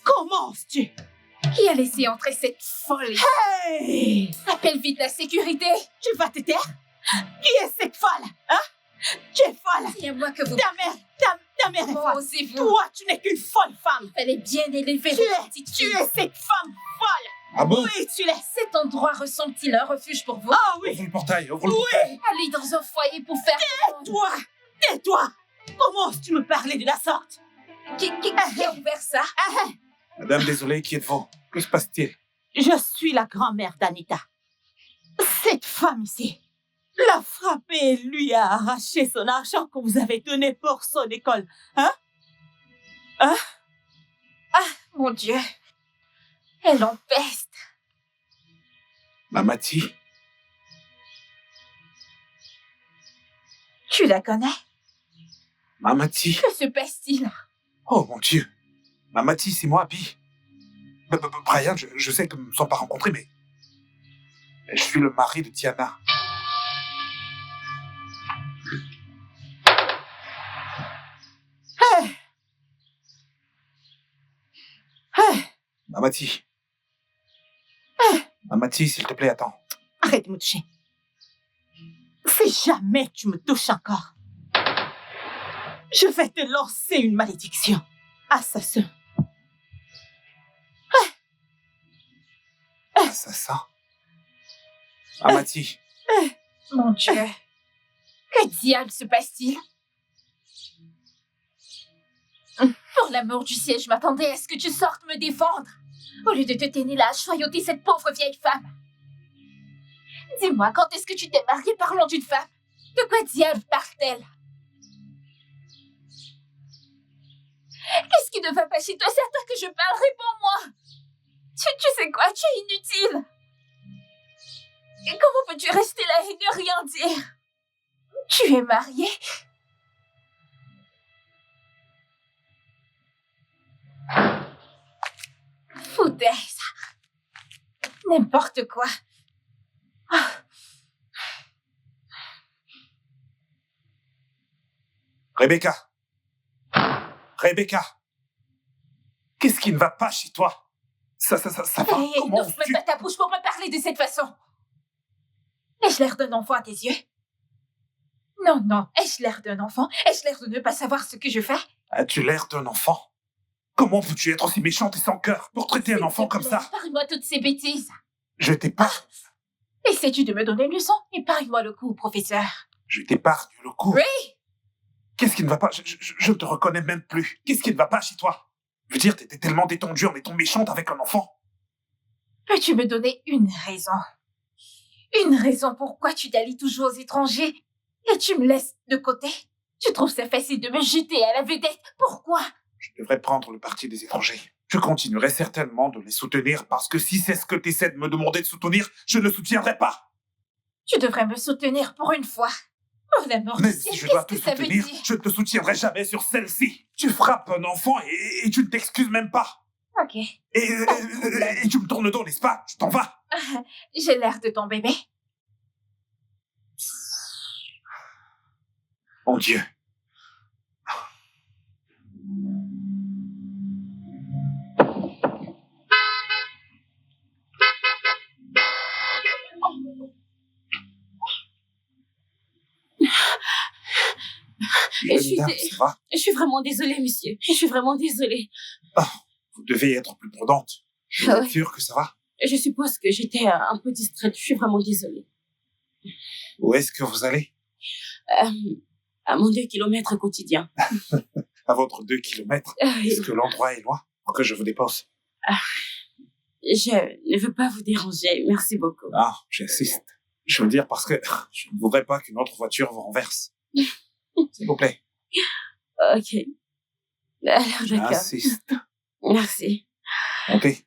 Comment oses-tu? Qui a laissé entrer cette folle? Hey! Appelle vite la sécurité. Tu vas te taire? Qui est cette folle? Hein? Tu es folle! C'est à moi que vous... Ta mère est folle! Osez-vous. Toi, tu n'es qu'une folle femme! Elle est bien élevée, Tu votre petite es fille. cette femme folle! Ah bon? Oui, tu l'es! Cet endroit ressemble-t-il à un refuge pour vous? Ah oui! Ouvre le portail, ouvre le portail. Allez dans un foyer pour faire... Toi! Tais-toi! Comment oses-tu me parler de la sorte? Qui a ouvert ça? Madame, désolé, qui êtes-vous? Que se passe-t-il? Je suis la grand-mère d'Anita. Cette femme ici l'a frappé et lui a arraché son argent que vous avez donné pour son école. Hein? Hein? Mon Dieu. Elle empeste. Mamati? Tu la connais? Mamati? Que se passe-t-il? Oh mon Dieu! Mamati, c'est moi, Abby. Brian, je sais que nous ne sommes pas rencontrés, mais je suis le mari de Tiana. Mamati. Mamati, s'il te plaît, attends. Arrête de me toucher. Si jamais tu me touches encore, je vais te lancer une malédiction. Assassin. Assassin. Amati, Mon Dieu. Que diable se passe-t-il? Pour l'amour du ciel, je m'attendais à ce que tu sortes me défendre. Au lieu de te tenir là à choyoter cette pauvre vieille femme. Dis-moi, quand est-ce que tu t'es mariée parlant d'une femme? De quoi diable parle-t-elle? Qu'est-ce qui ne va pas chez toi? C'est à toi que je parle, réponds-moi. Tu sais quoi? Tu es inutile. Et comment peux-tu rester là et ne rien dire? Tu es mariée? Foutaise. N'importe quoi. Rebecca. Rebecca. Qu'est-ce qui ne va pas chez toi? Ça va? Hé, Comment n'ouvre même pas ta bouche pour me parler de cette façon. Ai-je l'air d'un enfant à tes yeux? Non. Ai-je l'air d'un enfant? Ai-je l'air de ne pas savoir ce que je fais? As-tu l'air d'un enfant? Comment peux-tu être aussi méchante et sans cœur pour traiter un enfant comme ça? Épargne-moi toutes ces bêtises. Je t'épargne. Essaies-tu de me donner une leçon? Épargne-moi le coup, professeur. Je t'épargne le coup. Oui! Qu'est-ce qui ne va pas? Je ne te reconnais même plus. Qu'est-ce qui ne va pas chez toi? Je veux dire, t'étais tellement détendue en étant méchante avec un enfant. Peux-tu me donner une raison? Une raison pourquoi tu t'allies toujours aux étrangers et tu me laisses de côté? Tu trouves ça facile de me jeter à la vedette? Pourquoi? Je devrais prendre le parti des étrangers. Je continuerai certainement de les soutenir parce que si c'est ce que tu essaies de me demander de soutenir, je ne le soutiendrai pas. Tu devrais me soutenir pour une fois. Oh, la mort Mais du ciel, si je dois te qu'est-ce que ça veut soutenir, dire? je ne te soutiendrai jamais sur celle-ci. Tu frappes un enfant et tu ne t'excuses même pas. Ok. Et tu me tournes le dos, n'est-ce pas? Tu t'en vas. J'ai l'air de ton bébé. Mon Dieu. Ça va? Je suis vraiment désolée, monsieur. Je suis vraiment désolée. Oh, vous devez être plus prudente. Vous êtes sûre que ça va? Je suppose que j'étais un peu distraite. Je suis vraiment désolée. Où est-ce que vous allez? À mon 2 kilomètres quotidien. À votre 2 kilomètres? Est-ce que l'endroit est loin pour que je vous dépose? Je ne veux pas vous déranger. Merci beaucoup. Ah, j'insiste. Je veux dire parce que je ne voudrais pas qu'une autre voiture vous renverse. S'il vous plaît. Ok. Alors, d'accord. J'insiste. Merci. Montez.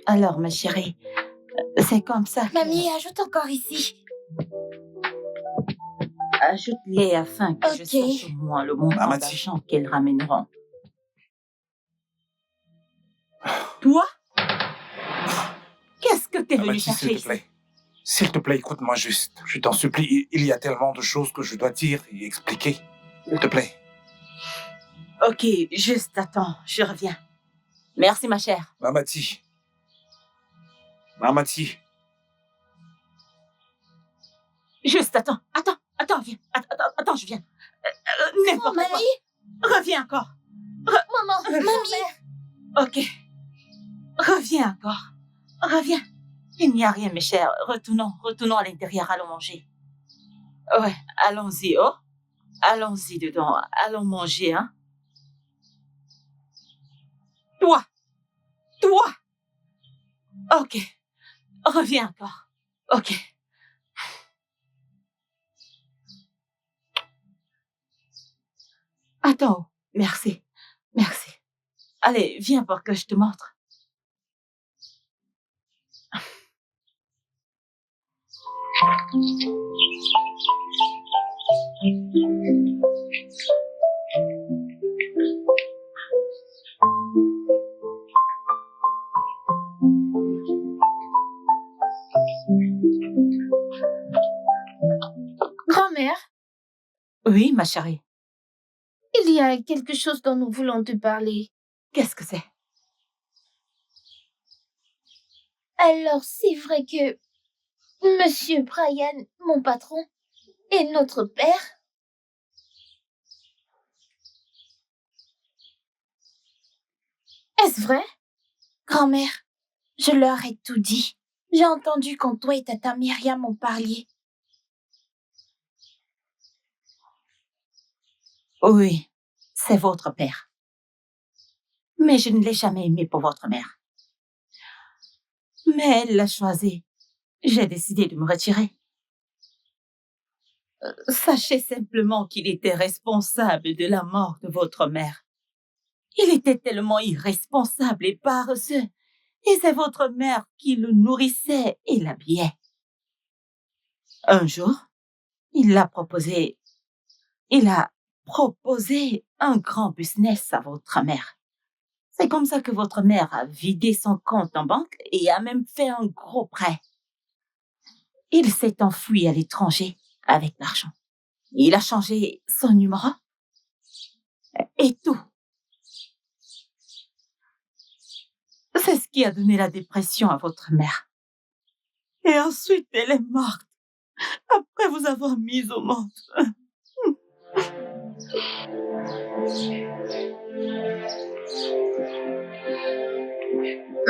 Alors, ma chérie, c'est comme ça que... Mamie, ajoute encore ici. Ajoute-les afin que je Ok. sache au moins le montant Amati. d'argent qu'elles ramèneront. Toi? Qu'est-ce que t'es venu Amati, chercher s'il te ici? plaît. S'il te plaît, écoute-moi juste. Je t'en supplie, il y a tellement de choses que je dois dire et expliquer. S'il te plaît. Ok, juste attends, je reviens. Merci, ma chère. Amati. Amati. Juste attends, viens. Attends, je viens. N'importe quoi. Mamie, Reviens encore. maman, mamie. Ok. Reviens encore. Reviens. Il n'y a rien, mes chers. Retournons à l'intérieur, allons manger. Ouais, allons-y, oh. Allons-y dedans, allons manger, hein. Toi. Ok. Reviens encore. Ok. Attends, merci. Allez, viens pour que je te montre. Oui, ma chérie. Il y a quelque chose dont nous voulons te parler. Qu'est-ce que c'est? Alors, c'est vrai que Monsieur Brian, mon patron, est notre père? Est-ce vrai? Grand-mère, je leur ai tout dit. J'ai entendu quand toi et tata Myriam m'ont parlé. Oui, c'est votre père. Mais je ne l'ai jamais aimé pour votre mère. Mais elle l'a choisi. J'ai décidé de me retirer. Sachez simplement qu'il était responsable de la mort de votre mère. Il était tellement irresponsable et paresseux. Et c'est votre mère qui le nourrissait et l'habillait. Un jour, il a proposé un grand business à votre mère. C'est comme ça que votre mère a vidé son compte en banque et a même fait un gros prêt. Il s'est enfui à l'étranger avec l'argent. Il a changé son numéro et tout. C'est ce qui a donné la dépression à votre mère. Et ensuite, elle est morte après vous avoir mise au monde.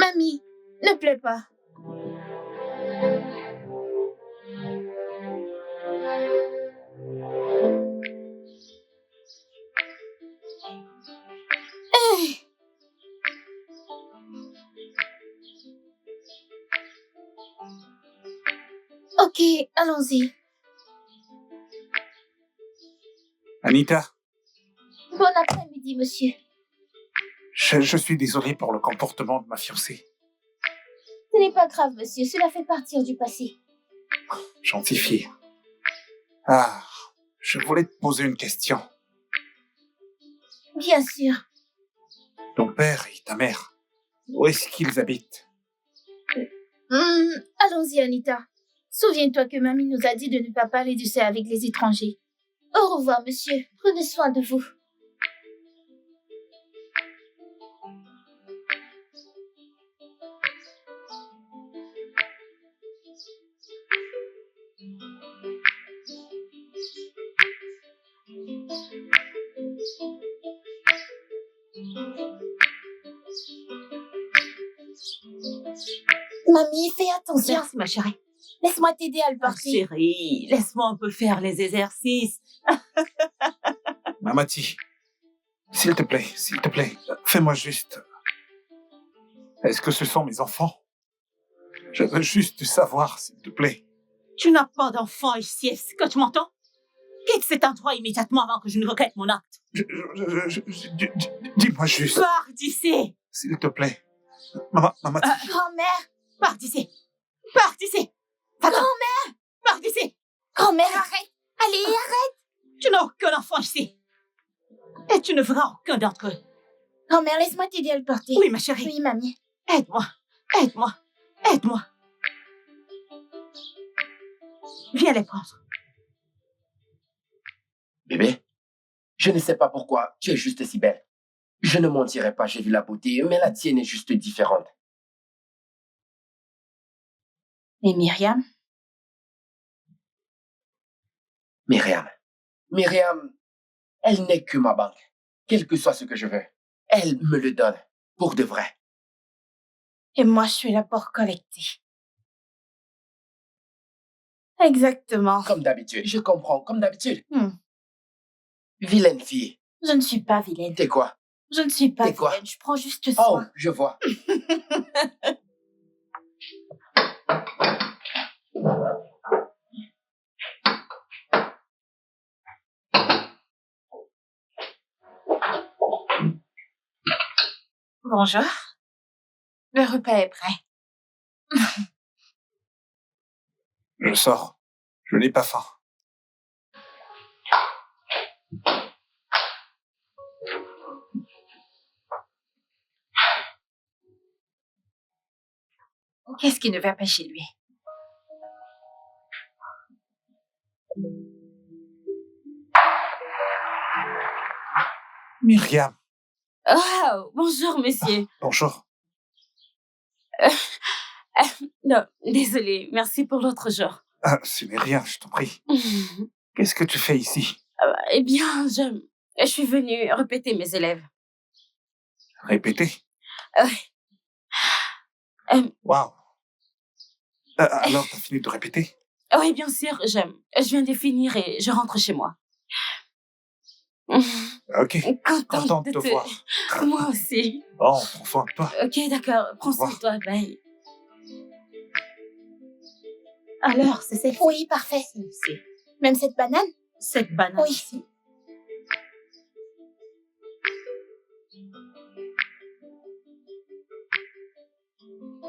Mamie, ne pleure pas. Ok, allons-y. Anita, Bon après-midi, monsieur. je suis désolé pour le comportement de ma fiancée. Ce n'est pas grave, monsieur. Cela fait partie du passé. Gentille fille. Ah, je voulais te poser une question. Bien sûr. Ton père et ta mère, où est-ce qu'ils habitent? Allons-y, Anita. Souviens-toi que mamie nous a dit de ne pas parler de ça avec les étrangers. Au revoir, monsieur. Prenez soin de vous. Mamie, fais attention. Merci, ma chérie. Laisse-moi t'aider à le Ah, porter. chérie, laisse-moi un peu faire les exercices. Mamati, s'il te plaît, fais-moi juste... Est-ce que ce sont mes enfants? Je veux juste savoir, s'il te plaît. Tu n'as pas d'enfant ici, est-ce que tu m'entends? Quitte cet endroit immédiatement avant que je ne regrette mon acte. Dis-moi juste, Pars d'ici! s'il te plaît. Mamati, Grand-mère, Pars d'ici! Pars d'ici! Grand-mère! Pars d'ici! grand-mère, arrête. Allez, arrête. Tu n'as aucun enfant ici. Et tu ne verras aucun d'entre eux. Grand-mère, laisse-moi t'aider à le porter. Oui, ma chérie. Oui, mamie. Aide-moi. Aide-moi. Aide-moi. Viens les prendre. Bébé, je ne sais pas pourquoi, tu es juste si belle. Je ne mentirai pas, j'ai vu la beauté, mais la tienne est juste différente. Et Myriam? Myriam, elle n'est que ma banque. Quel que soit ce que je veux, elle me le donne, pour de vrai. Et moi, je suis là pour collecter. Exactement. Comme d'habitude, je comprends, comme d'habitude. Hmm. Vilaine fille. Je ne suis pas vilaine. T'es quoi? Je ne suis pas T'es quoi? vilaine. Je prends juste Oh, soin. je vois. Bonjour. Le repas est prêt. je sors. Je n'ai pas faim. Qu'est-ce qui ne va pas chez lui? Myriam, Oh, bonjour, monsieur. bonjour. Non, désolé, merci pour l'autre jour. Ah, ce n'est rien, je t'en prie. Qu'est-ce que tu fais ici? Eh bien, je suis venue répéter mes élèves. Répéter? Ouais. Waouh. Alors, t'as fini de répéter? Oui, bien sûr, je viens de finir et je rentre chez moi. Ok, content de te te- voir. Moi aussi. Bon, prends soin de toi. Ok, d'accord, prends soin de toi, bye. Alors, c'est celle-ci. Oui, parfait. Celle-ci. Même cette banane? Cette banane Oui. ici.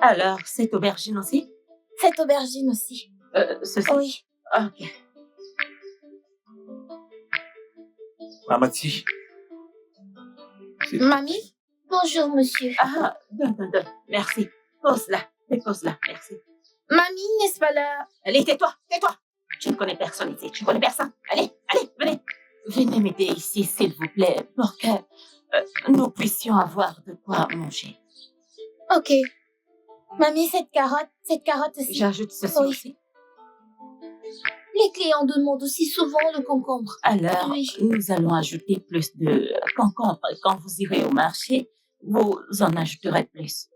Alors, cette aubergine aussi? Cette aubergine aussi. Ceci? Oui. Ok. Mamati. Mamie? Bonjour, monsieur. Ah, donne. Merci. Pose-la. Dépose-la. Merci. Mamie, n'est-ce pas là? Allez, tais-toi. Je ne connais personne ici. Je ne connais personne. Allez, venez. Venez m'aider ici, s'il vous plaît, pour que nous puissions avoir de quoi manger. Ok. Mamie, cette carotte aussi. J'ajoute ceci Oui. aussi. Les clients demandent aussi souvent le concombre. Alors, Oui. nous allons ajouter plus de concombre. Quand vous irez au marché, vous en ajouterez plus.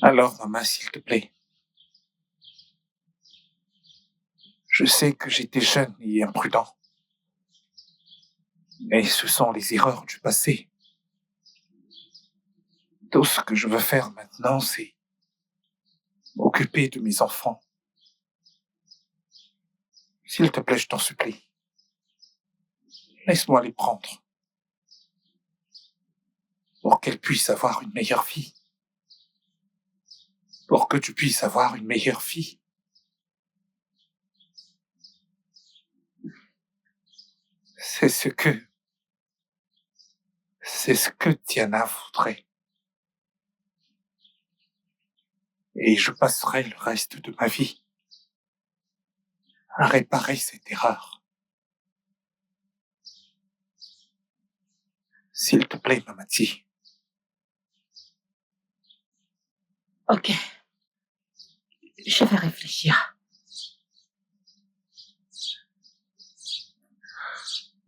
Alors, maman, s'il te plaît. Je sais que j'étais jeune et imprudent. Mais ce sont les erreurs du passé. Tout ce que je veux faire maintenant, c'est m'occuper de mes enfants. S'il te plaît, je t'en supplie. Laisse-moi les prendre. Pour qu'elles puissent avoir une meilleure vie. Pour que tu puisses avoir une meilleure vie. C'est ce que Diana voudrait. Et je passerai le reste de ma vie à réparer cette erreur. S'il te plaît, Mamati. Ok. Je vais réfléchir.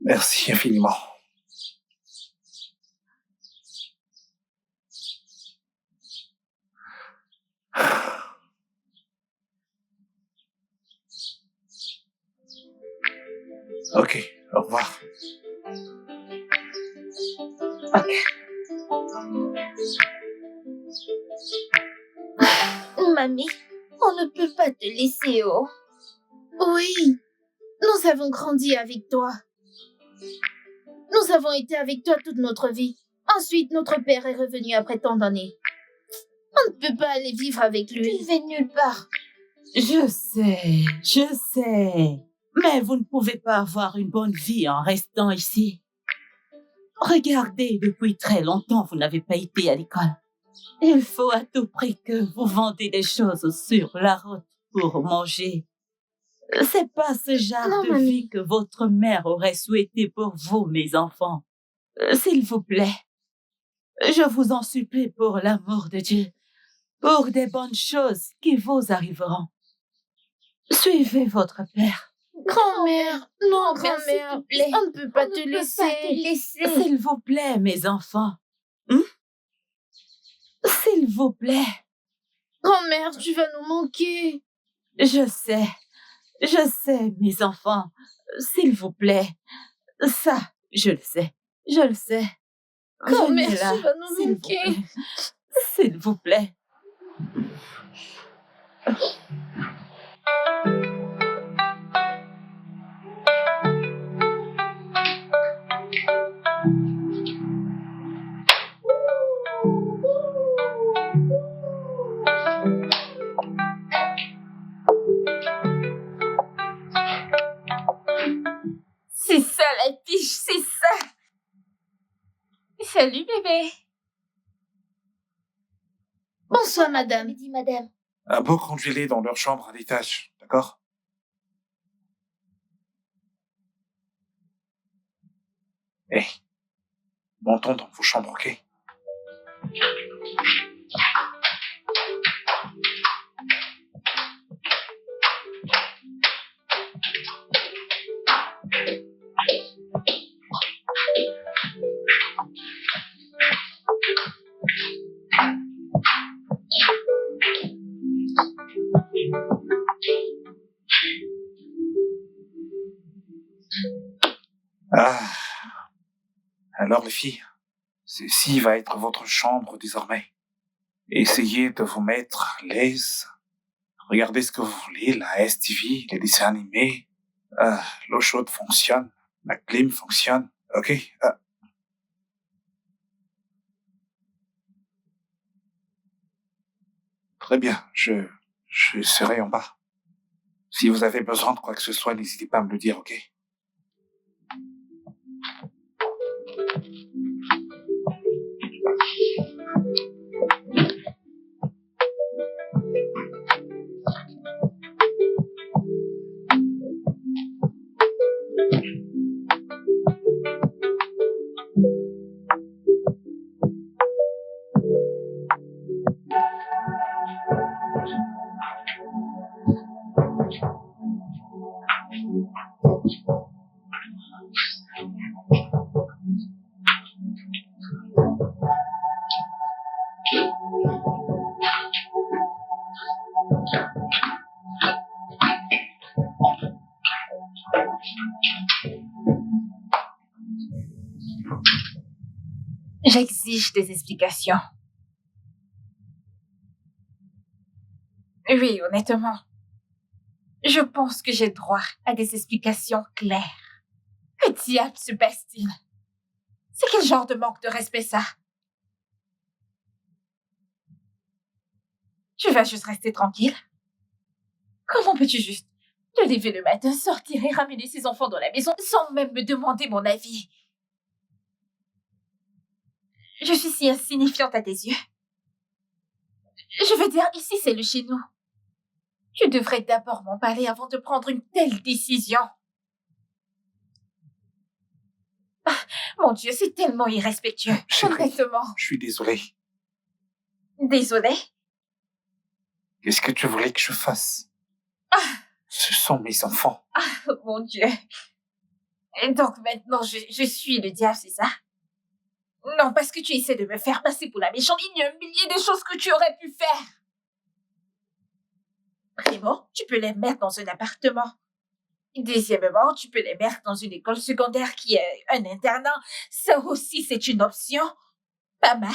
Merci infiniment. Ok, au revoir. Mamie, on ne peut pas te laisser, oh. Oui, nous avons grandi avec toi. Nous avons été avec toi toute notre vie. Ensuite, notre père est revenu après tant d'années. On ne peut pas aller vivre avec lui. Tu ne vais nulle part. Je sais. Mais vous ne pouvez pas avoir une bonne vie en restant ici. Regardez, depuis très longtemps, vous n'avez pas été à l'école. Il faut à tout prix que vous vendez des choses sur la route pour manger. C'est pas ce genre Non, de mamie. vie que votre mère aurait souhaité pour vous, mes enfants. S'il vous plaît, je vous en supplie pour l'amour de Dieu. pour des bonnes choses qui vous arriveront. Suivez votre père. Grand-mère, non, Grand-mère, grand-mère, s'il te plaît. on ne peut pas On te ne peut laisser. pas te laisser. S'il vous plaît, mes enfants. S'il vous plaît. Grand-mère, tu vas nous manquer. Je sais, mes enfants. S'il vous plaît. Ça, je le sais. Grand-mère, Venez là, tu vas nous s'il vous manquer. plaît. S'il vous plaît. C'est ça la fiche, c'est ça. Salut bébé. Bonsoir, madame. Dit madame. D'abord, conduisez-les dans leur chambre à l'étage, d'accord? Hé, montons dans vos chambres, ok? Ah, alors les filles, ceci va être votre chambre désormais. Essayez de vous mettre à l'aise. Regardez ce que vous voulez, la STV, les dessins animés. L'eau chaude fonctionne, la clim fonctionne, ok? Très bien, je serai en bas. Si vous avez besoin de quoi que ce soit, n'hésitez pas à me le dire, ok? J'exige des explications. Oui, honnêtement. Je pense que j'ai droit à des explications claires. Que diable se passe-t-il? C'est quel genre de manque de respect, ça? Tu vas juste rester tranquille? Comment peux-tu juste te lever le matin, sortir et ramener ses enfants dans la maison sans même me demander mon avis? Je suis si insignifiante à tes yeux. Je veux dire, ici c'est le chez nous. Tu devrais d'abord m'en parler avant de prendre une telle décision. Ah, mon Dieu, c'est tellement irrespectueux. Chérie, Honnêtement. je suis désolé. Désolée. Qu'est-ce que tu voulais que je fasse? Ce sont mes enfants. Oh, mon Dieu. Et donc maintenant, je suis le diable, c'est ça? Non, parce que tu essaies de me faire passer pour la méchante. Il y a un millier de choses que tu aurais pu faire. Primo, tu peux les mettre dans un appartement. Deuxièmement, tu peux les mettre dans une école secondaire qui est un internat. Ça aussi, c'est une option. Pas mal.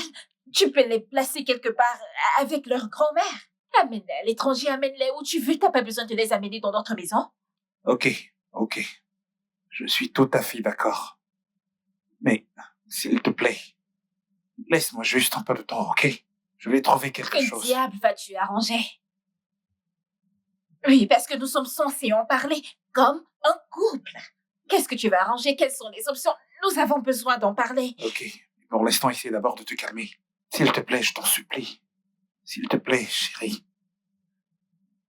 Tu peux les placer quelque part avec leur grand-mère. Amène-les à l'étranger, amène-les où tu veux. T'as pas besoin de les amener dans notre maison. Ok. Je suis tout à fait d'accord. Mais, s'il te plaît, laisse-moi juste un peu de temps, ok? Je vais trouver quelque Que chose. diable vas-tu arranger? Oui, parce que nous sommes censés en parler comme un couple. Qu'est-ce que tu vas arranger? Quelles sont les options? Nous avons besoin d'en parler. Ok. Pour l'instant, essaie d'abord de te calmer. S'il te plaît, je t'en supplie. S'il te plaît, chérie.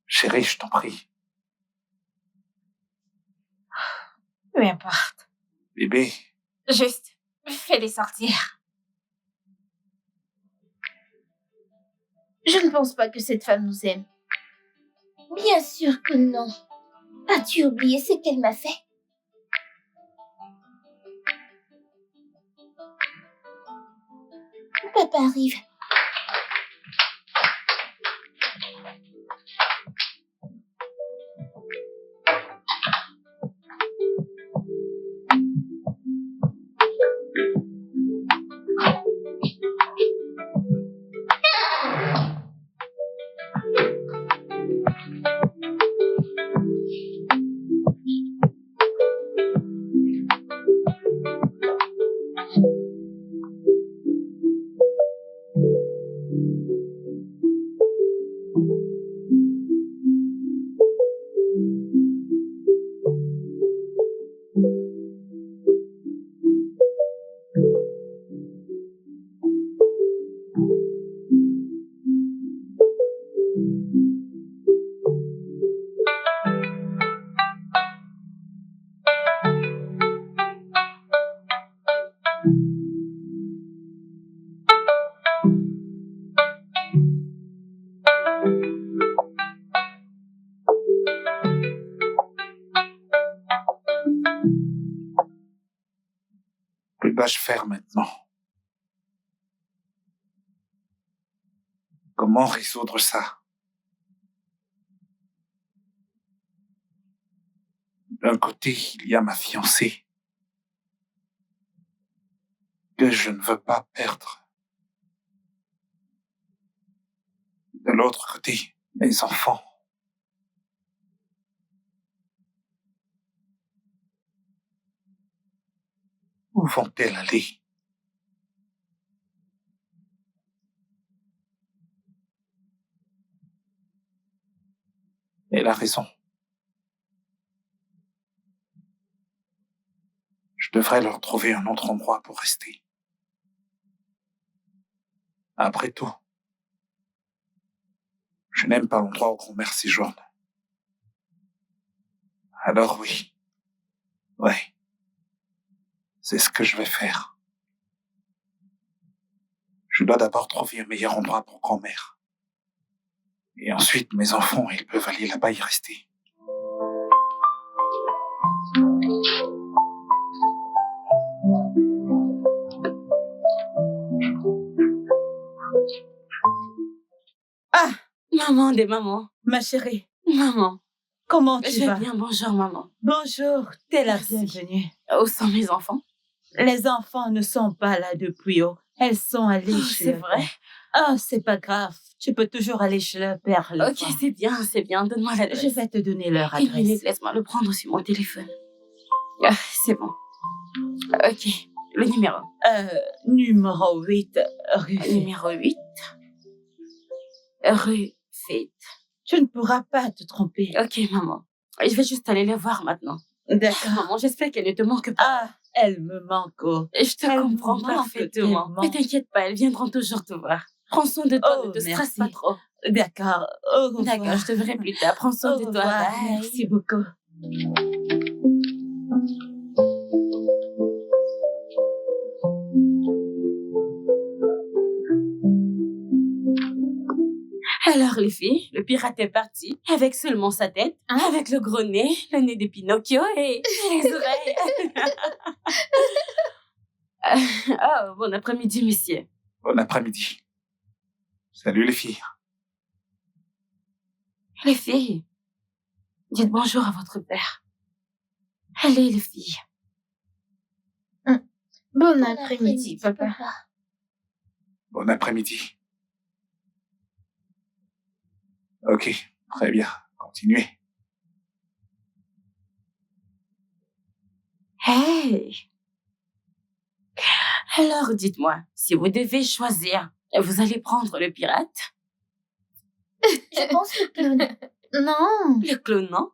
Chérie, je t'en prie. Peu importe. Bébé, Juste, fais-les sortir. Je ne pense pas que cette femme nous aime. Bien sûr que non. As-tu oublié ce qu'elle m'a fait? Papa arrive. Que dois-je faire maintenant? Comment résoudre ça? D'un côté, il y a ma fiancée, que je ne veux pas perdre. De l'autre côté, mes enfants. Où vont-elles aller? Elle a raison. Je devrais leur trouver un autre endroit pour rester. Après tout, je n'aime pas l'endroit où grand-mère séjourne. Alors oui, ouais, c'est ce que je vais faire. Je dois d'abord trouver un meilleur endroit pour grand-mère. Et ensuite, mes enfants, ils peuvent aller là-bas y rester. Ah, Maman des mamans. ma chérie, Maman. comment tu Je vais vas? bien, bonjour maman. Bonjour, t'es la Merci. bienvenue. Où sont mes enfants? Les enfants ne sont pas là depuis haut. Elles sont allées Oh, chez c'est le vrai? père. Oh, c'est pas grave. Tu peux toujours aller chez le père. le Ok, voir. c'est bien. Donne-moi l'adresse. Je vais te donner leur Une adresse. minute, laisse-moi le prendre sur mon téléphone. Ah, c'est bon. Ok, le numéro. Numéro 8, rue. Numéro 8. Rue Fête. Tu ne pourras pas te tromper. Ok, maman. Je vais juste aller les voir maintenant. D'accord. Maman, j'espère qu'elle ne te manque pas. Ah, elle me manque. Oh. Je te Elle comprends me manque parfaitement. tellement. Mais t'inquiète pas, elles viendront toujours te voir. Prends soin de toi, Oh, ne te stresse merci. pas trop. D'accord. Au revoir. D'accord, je te verrai plus tard. Prends soin Au de toi. revoir. Bye. Merci beaucoup. Alors les filles, le pirate est parti, avec seulement sa tête, Hein? avec le gros nez, le nez de Pinocchio et les oreilles. Oh, bon après-midi, monsieur. Bon après-midi. Salut les filles. Les filles, dites bonjour à votre père. Allez, les filles. Bon après-midi, papa. Bon après-midi. Ok, très bien. Continuez. Hey! Alors, dites-moi, si vous devez choisir, vous allez prendre le pirate, Je pense le clown. Non. le clown, non?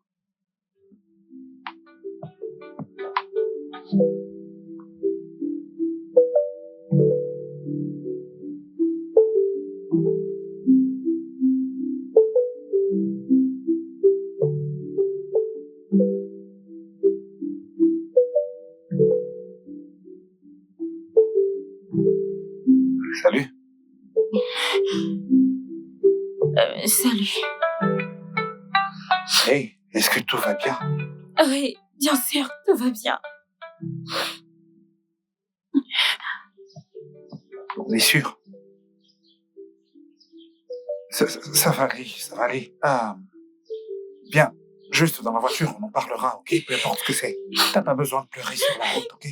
Salut. Salut. Hey, est-ce que tout va bien? Oui, bien sûr, tout va bien. On est sûr? Ça va aller, ça va aller. Ah, viens, juste dans la voiture, on en parlera, ok? Peu importe ce que c'est. T'as pas besoin de pleurer sur la route, ok?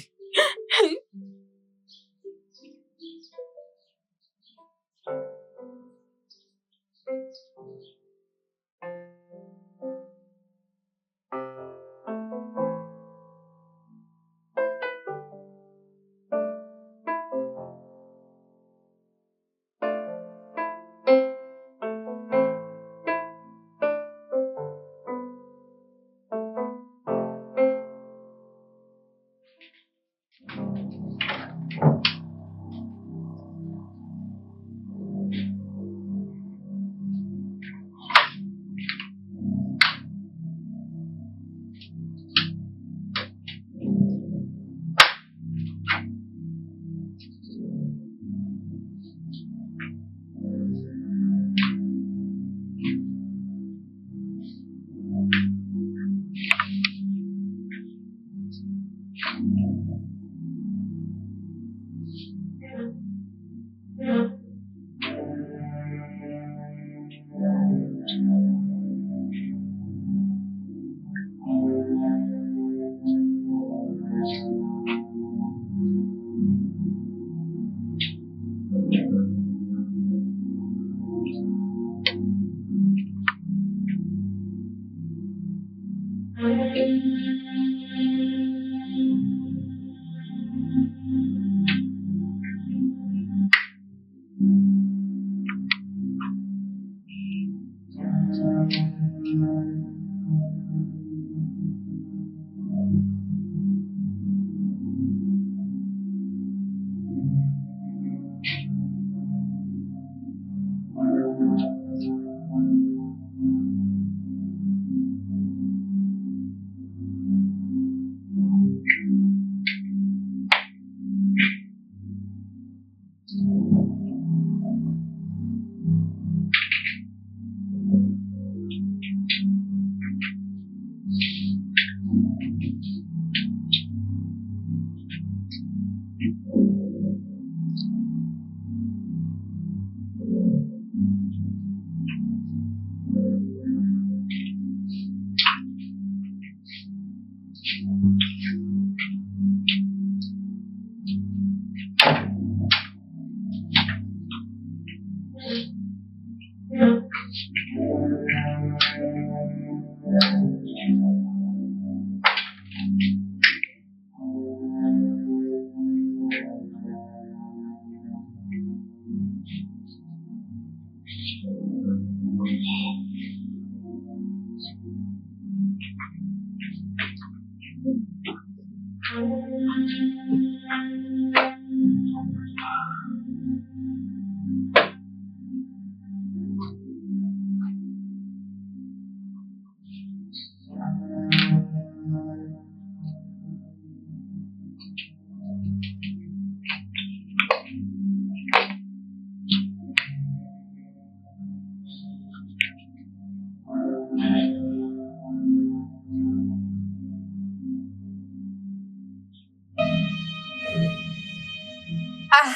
Ah!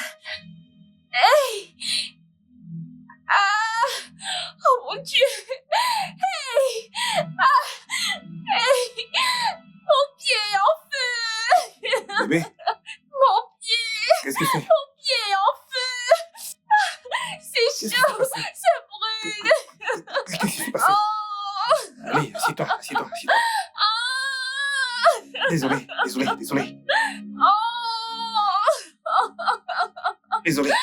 Hey! Ah! Oh mon Dieu! Hey! Ah! Hey! Mon pied est en feu! Bébé, Mon pied! qu'est-ce que c'est? Mon pied est en feu! Ah, c'est Qu'est-ce qui s'est chaud! passé? Ça brûle! Qu'est-ce qui s'est passé? Oh! Allez, assieds-toi, assieds-toi, assieds-toi. Ah! Désolé, désolé, désolé. Oh! Désolé, désolé.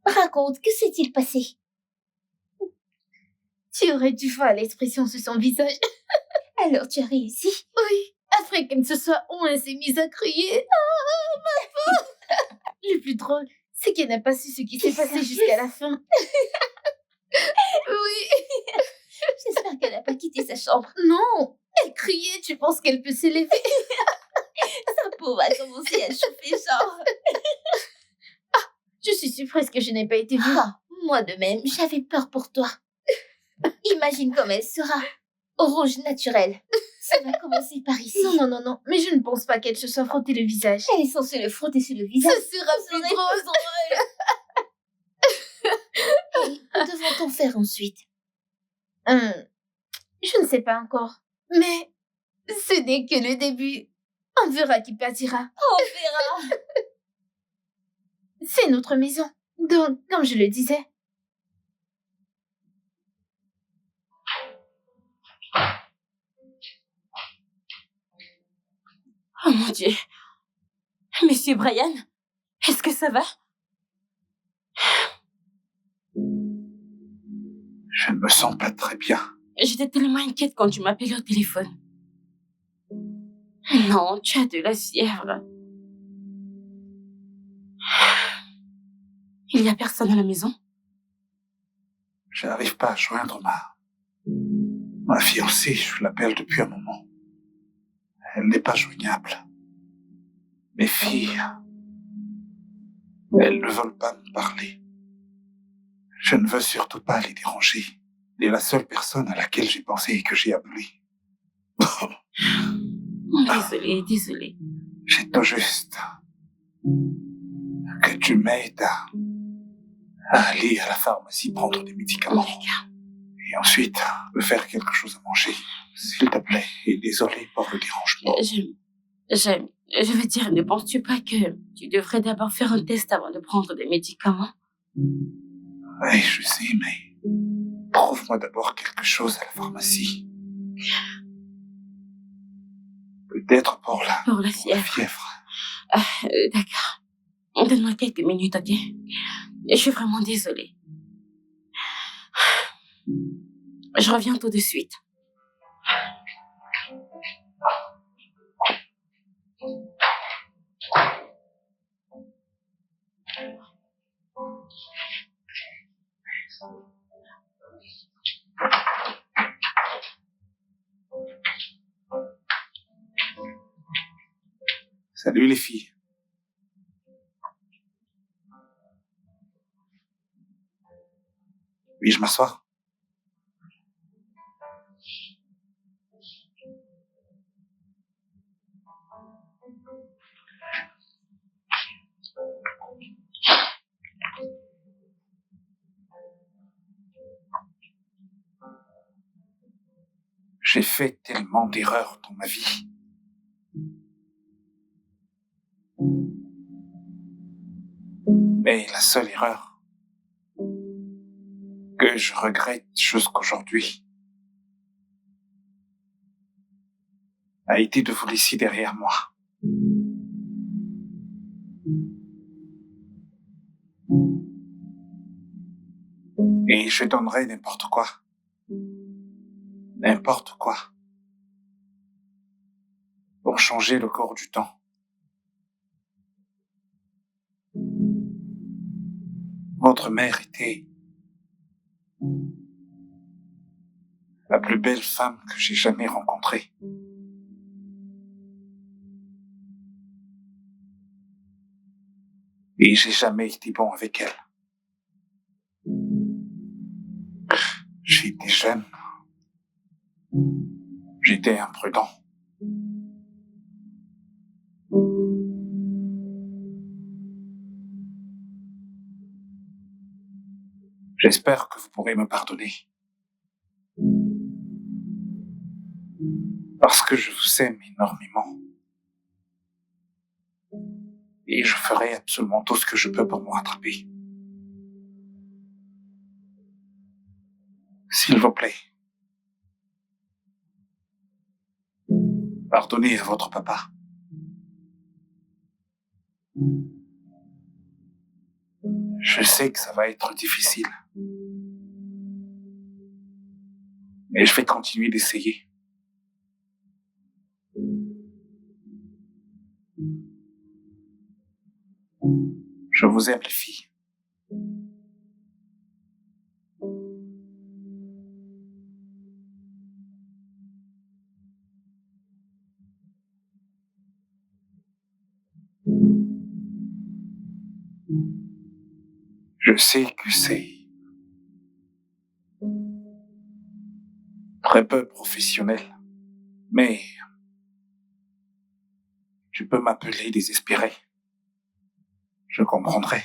Raconte, que s'est-il passé? Tu aurais dû voir l'expression sur son visage. Alors tu as réussi? Oui, après qu'elle se soit au moins s'est mise à crier. Ah, ma pauvre. Le plus drôle, c'est qu'elle n'a pas su ce qui s'est passé jusqu'à la fin. Oui. J'espère qu'elle n'a pas quitté sa chambre. Non, Elle criait, tu penses qu'elle peut s'élever? Sa peau va commencer à chauffer, genre. Je suis surprise que je n'ai pas été vue. Ah, moi de même, j'avais peur pour toi. Imagine comme elle sera. Rouge naturel. Ça va commencer par ici. Non, mais je ne pense pas qu'elle se soit frottée le visage. Elle est censée le frotter sur le visage. Ce sera plus drôle. Et que devra-t-on faire ensuite? Je ne sais pas encore. Mais ce n'est que le début. On verra qui partira. On verra. C'est notre maison. Donc, comme je le disais. Oh mon Dieu. Monsieur Brian, est-ce que ça va? Je ne me sens pas très bien. J'étais tellement inquiète quand tu m'appelais au téléphone. Non, tu as de la fièvre. Il n'y a personne à la maison? Je n'arrive pas à joindre ma fiancée. Je l'appelle depuis un moment. Elle n'est pas joignable. Mes filles, elles ne veulent pas me parler. Je ne veux surtout pas les déranger. Elle est la seule personne à laquelle j'ai pensé et que j'ai appelée. Désolée. J'ai tout juste que tu m'aides à aller à la pharmacie prendre des médicaments. Et ensuite, me faire quelque chose à manger. S'il te plaît. Et désolé pour le dérangement. Je veux dire, ne penses-tu pas que tu devrais d'abord faire un test avant de prendre des médicaments? Oui, je sais, mais trouve-moi d'abord quelque chose à la pharmacie. Peut-être pour la fièvre. D'accord. Donne-moi quelques minutes, ok? Je suis vraiment désolée. Je reviens tout de suite. Salut les filles. Puis-je m'asseoir? J'ai fait tellement d'erreurs dans ma vie. Mais la seule erreur que je regrette jusqu'aujourd'hui a été de vous laisser derrière moi. Et je donnerais n'importe quoi, pour changer le cours du temps. Votre mère était la plus belle femme que j'ai jamais rencontrée. Et j'ai jamais été bon avec elle. J'étais jeune. J'étais imprudent. J'espère que vous pourrez me pardonner. Parce que je vous aime énormément. Et je ferai absolument tout ce que je peux pour me rattraper. S'il vous plaît. Pardonnez à votre papa. Je sais que ça va être difficile. Mais je vais continuer d'essayer. Je vous aime, les filles. Je sais que c'est très peu professionnel, mais tu peux m'appeler désespéré. Je comprendrai.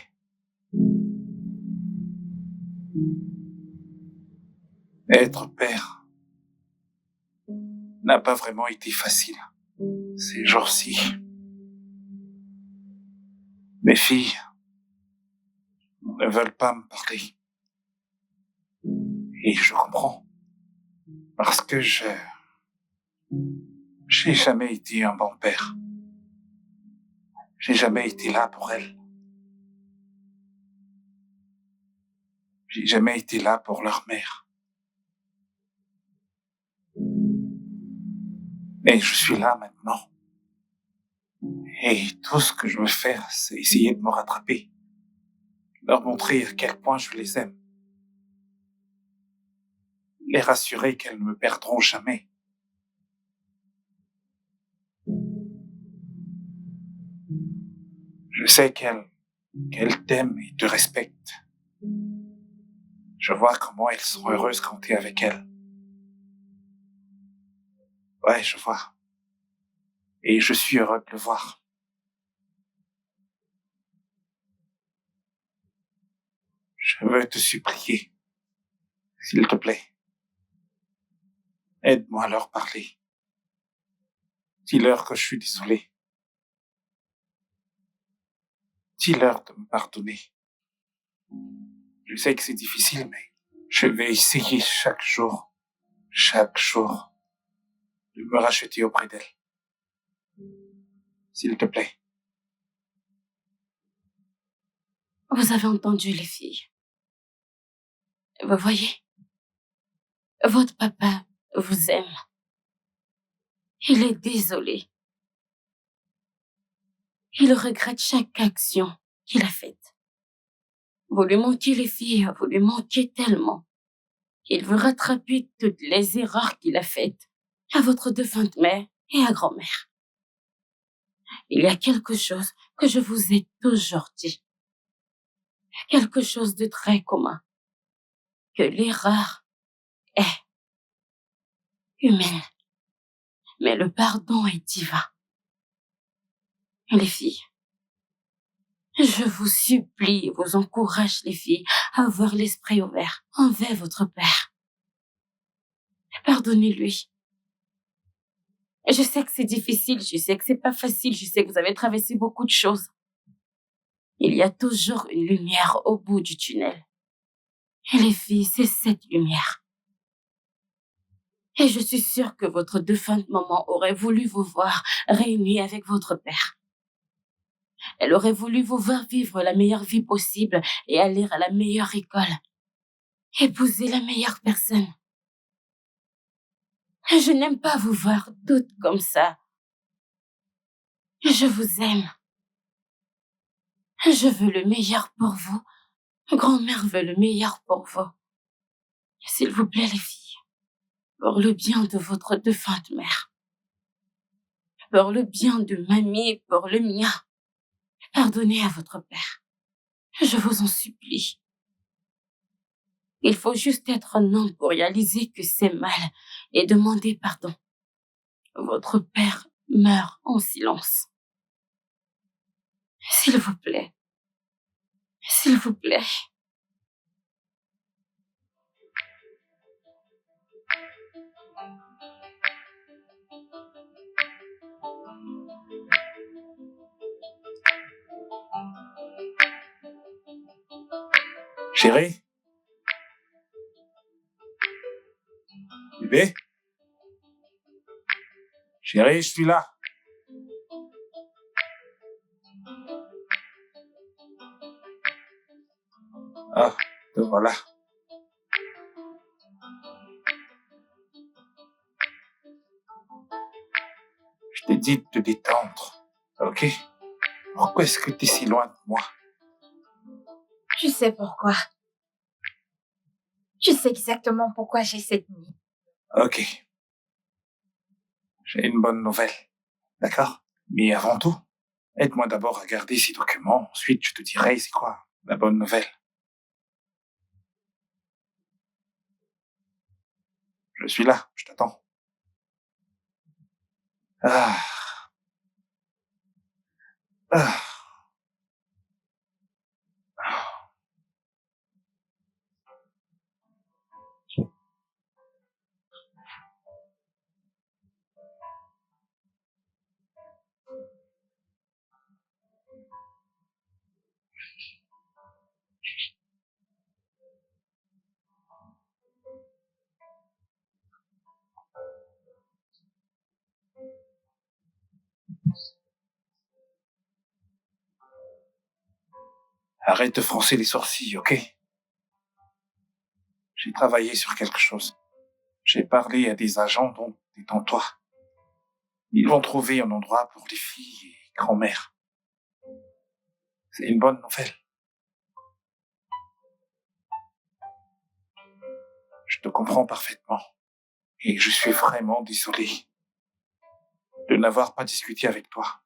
Être père n'a pas vraiment été facile ces jours-ci. Mes filles ne veulent pas me parler. Et je comprends. Parce que j'ai jamais été un bon père. J'ai jamais été là pour elles. J'ai jamais été là pour leur mère. Mais je suis là maintenant. Et tout ce que je veux faire, c'est essayer de me rattraper. Leur montrer à quel point je les aime. Les rassurer qu'elles ne me perdront jamais. Je sais qu'elles t'aiment et te respectent. Je vois comment elles sont heureuses quand t'es avec elles. Ouais, je vois. Et je suis heureux de le voir. Je veux te supplier, s'il te plaît. Aide-moi à leur parler. Dis-leur que je suis désolé. Dis-leur de me pardonner. Je sais que c'est difficile, mais je vais essayer chaque jour, de me racheter auprès d'elles. S'il te plaît. Vous avez entendu, les filles. Vous voyez, votre papa vous aime. Il est désolé. Il regrette chaque action qu'il a faite. Vous lui manquez, les filles, vous lui manquez tellement. Il veut rattraper toutes les erreurs qu'il a faites à votre défunte mère et à grand-mère. Il y a quelque chose que je vous ai toujours dit. Quelque chose de très commun. Que l'erreur est humaine. Mais le pardon est divin. Les filles, je vous supplie, vous encourage, les filles, à avoir l'esprit ouvert envers votre père. Pardonnez-lui. Je sais que c'est difficile, je sais que c'est pas facile, je sais que vous avez traversé beaucoup de choses. Il y a toujours une lumière au bout du tunnel. Et les filles, c'est cette lumière. Et je suis sûre que votre défunte maman aurait voulu vous voir réunis avec votre père. Elle aurait voulu vous voir vivre la meilleure vie possible et aller à la meilleure école. Épouser la meilleure personne. Je n'aime pas vous voir toutes comme ça. Je vous aime. Je veux le meilleur pour vous. Grand-mère veut le meilleur pour vous. S'il vous plaît, les filles, pour le bien de votre défunte mère, pour le bien de mamie, pour le mien, pardonnez à votre père. Je vous en supplie. Il faut juste être un homme pour réaliser que c'est mal et demander pardon. Votre père meurt en silence. S'il vous plaît. S'il vous plaît. Chérie? Bébé? Chérie, je suis là. Ah, te voilà. Je t'ai dit de te détendre, ok? Pourquoi est-ce que t'es si loin de moi? Je sais pourquoi. Je sais exactement pourquoi j'ai cette nuit. Ok. J'ai une bonne nouvelle, d'accord? Mais avant tout, aide-moi d'abord à garder ces documents, ensuite je te dirai c'est quoi la bonne nouvelle. Je suis là, je t'attends. Ah. Ah. Arrête de froncer les sourcils, ok? J'ai travaillé sur quelque chose. J'ai parlé à des agents dont étant toi. Ils vont trouver un endroit pour les filles et grand-mère. C'est une bonne nouvelle. Je te comprends parfaitement. Et je suis vraiment désolé de n'avoir pas discuté avec toi.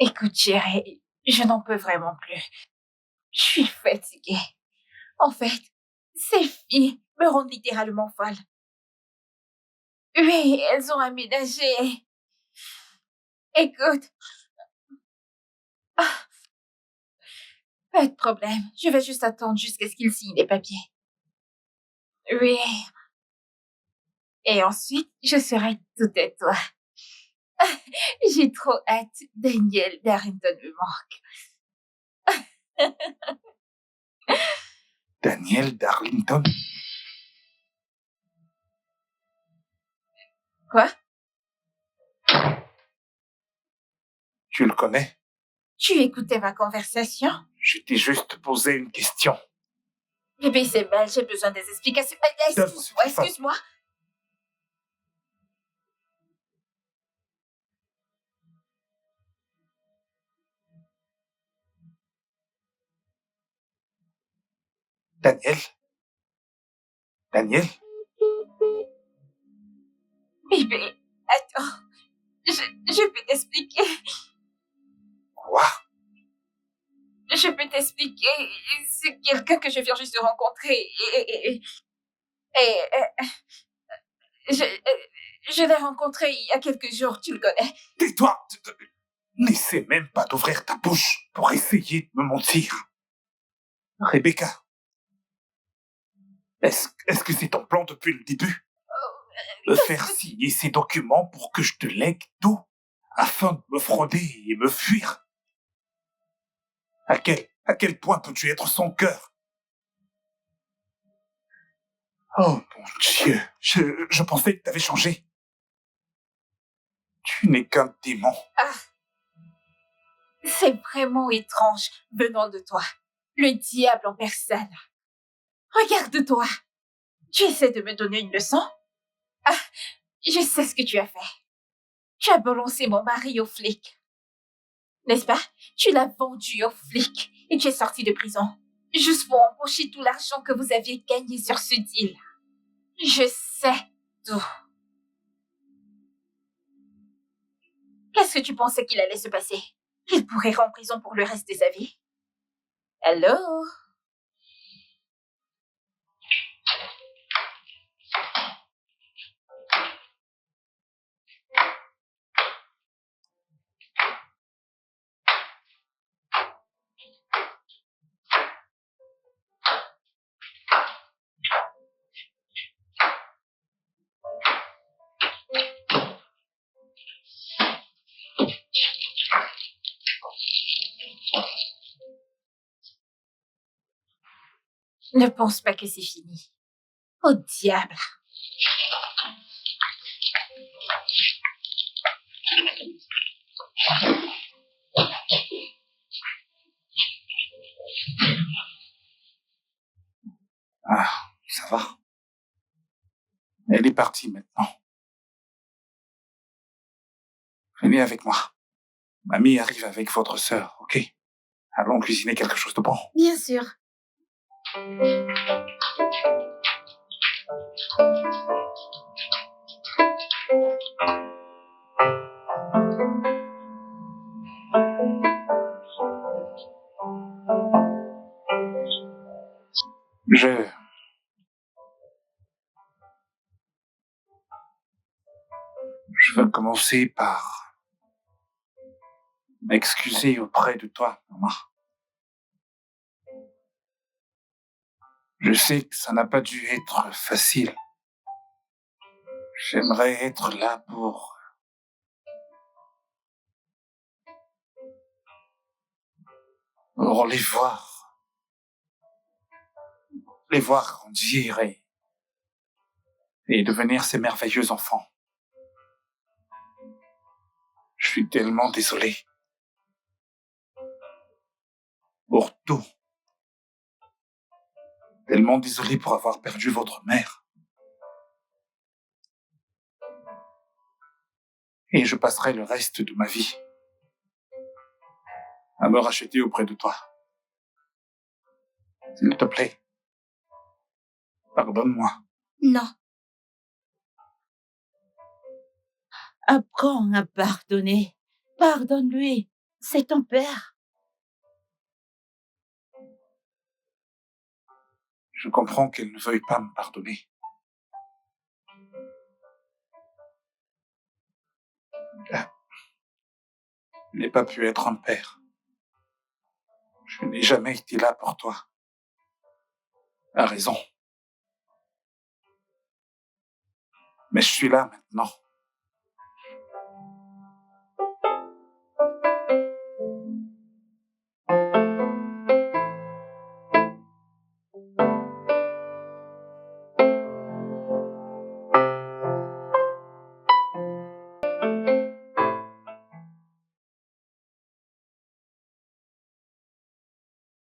Écoute, chérie, je n'en peux vraiment plus. Je suis fatiguée. En fait, ces filles me rendent littéralement folle. Oui, elles ont aménagé. Écoute, ah, pas de problème. Je vais juste attendre jusqu'à ce qu'ils signent les papiers. Oui. Et ensuite, je serai tout à toi. J'ai trop hâte. Daniel Darrington me manque. Daniel Darlington? Quoi? Tu le connais? Tu écoutais ma conversation? Je t'ai juste posé une question. Bébé, c'est mal, j'ai besoin des explications. Excuse-moi. Daniel? Daniel? Bébé, attends. Je peux t'expliquer. Quoi? Je peux t'expliquer. C'est quelqu'un que je viens juste de rencontrer. Je l'ai rencontré il y a quelques jours, tu le connais. Tais-toi! N'essaie même pas d'ouvrir ta bouche pour essayer de me mentir. Rebecca, est-ce que c'est ton plan depuis le début? Me faire signer ces documents pour que je te lègue tout, afin de me frauder et me fuir? À quel point peux-tu être sans cœur? Oh mon Dieu, je pensais que t'avais changé. Tu n'es qu'un démon. Ah, c'est vraiment étrange venant de toi. Le diable en personne. Regarde-toi. Tu essaies de me donner une leçon? Ah, je sais ce que tu as fait. Tu as balancé mon mari aux flics. N'est-ce pas? Tu l'as vendu aux flics et tu es sorti de prison. Juste pour empocher tout l'argent que vous aviez gagné sur ce deal. Je sais tout. Qu'est-ce que tu pensais qu'il allait se passer? Il pourrait rentrer en prison pour le reste de sa vie. Allô? Ne pense pas que c'est fini. Au diable. Ah, ça va. Elle est partie maintenant. Venez avec moi. Mamie arrive avec votre sœur, ok? Allons cuisiner quelque chose de bon. Bien sûr. Je veux commencer par m'excuser auprès de toi, maman. Je sais que ça n'a pas dû être facile. J'aimerais être là pour les voir grandir et devenir ces merveilleux enfants. Je suis tellement désolé pour tout. Tellement désolé pour avoir perdu votre mère. Et je passerai le reste de ma vie à me racheter auprès de toi. S'il te plaît, pardonne-moi. Non. Apprends à pardonner. Pardonne-lui. C'est ton père. Je comprends qu'elle ne veuille pas me pardonner. Je n'ai pas pu être un père. Je n'ai jamais été là pour toi. A raison. Mais je suis là maintenant.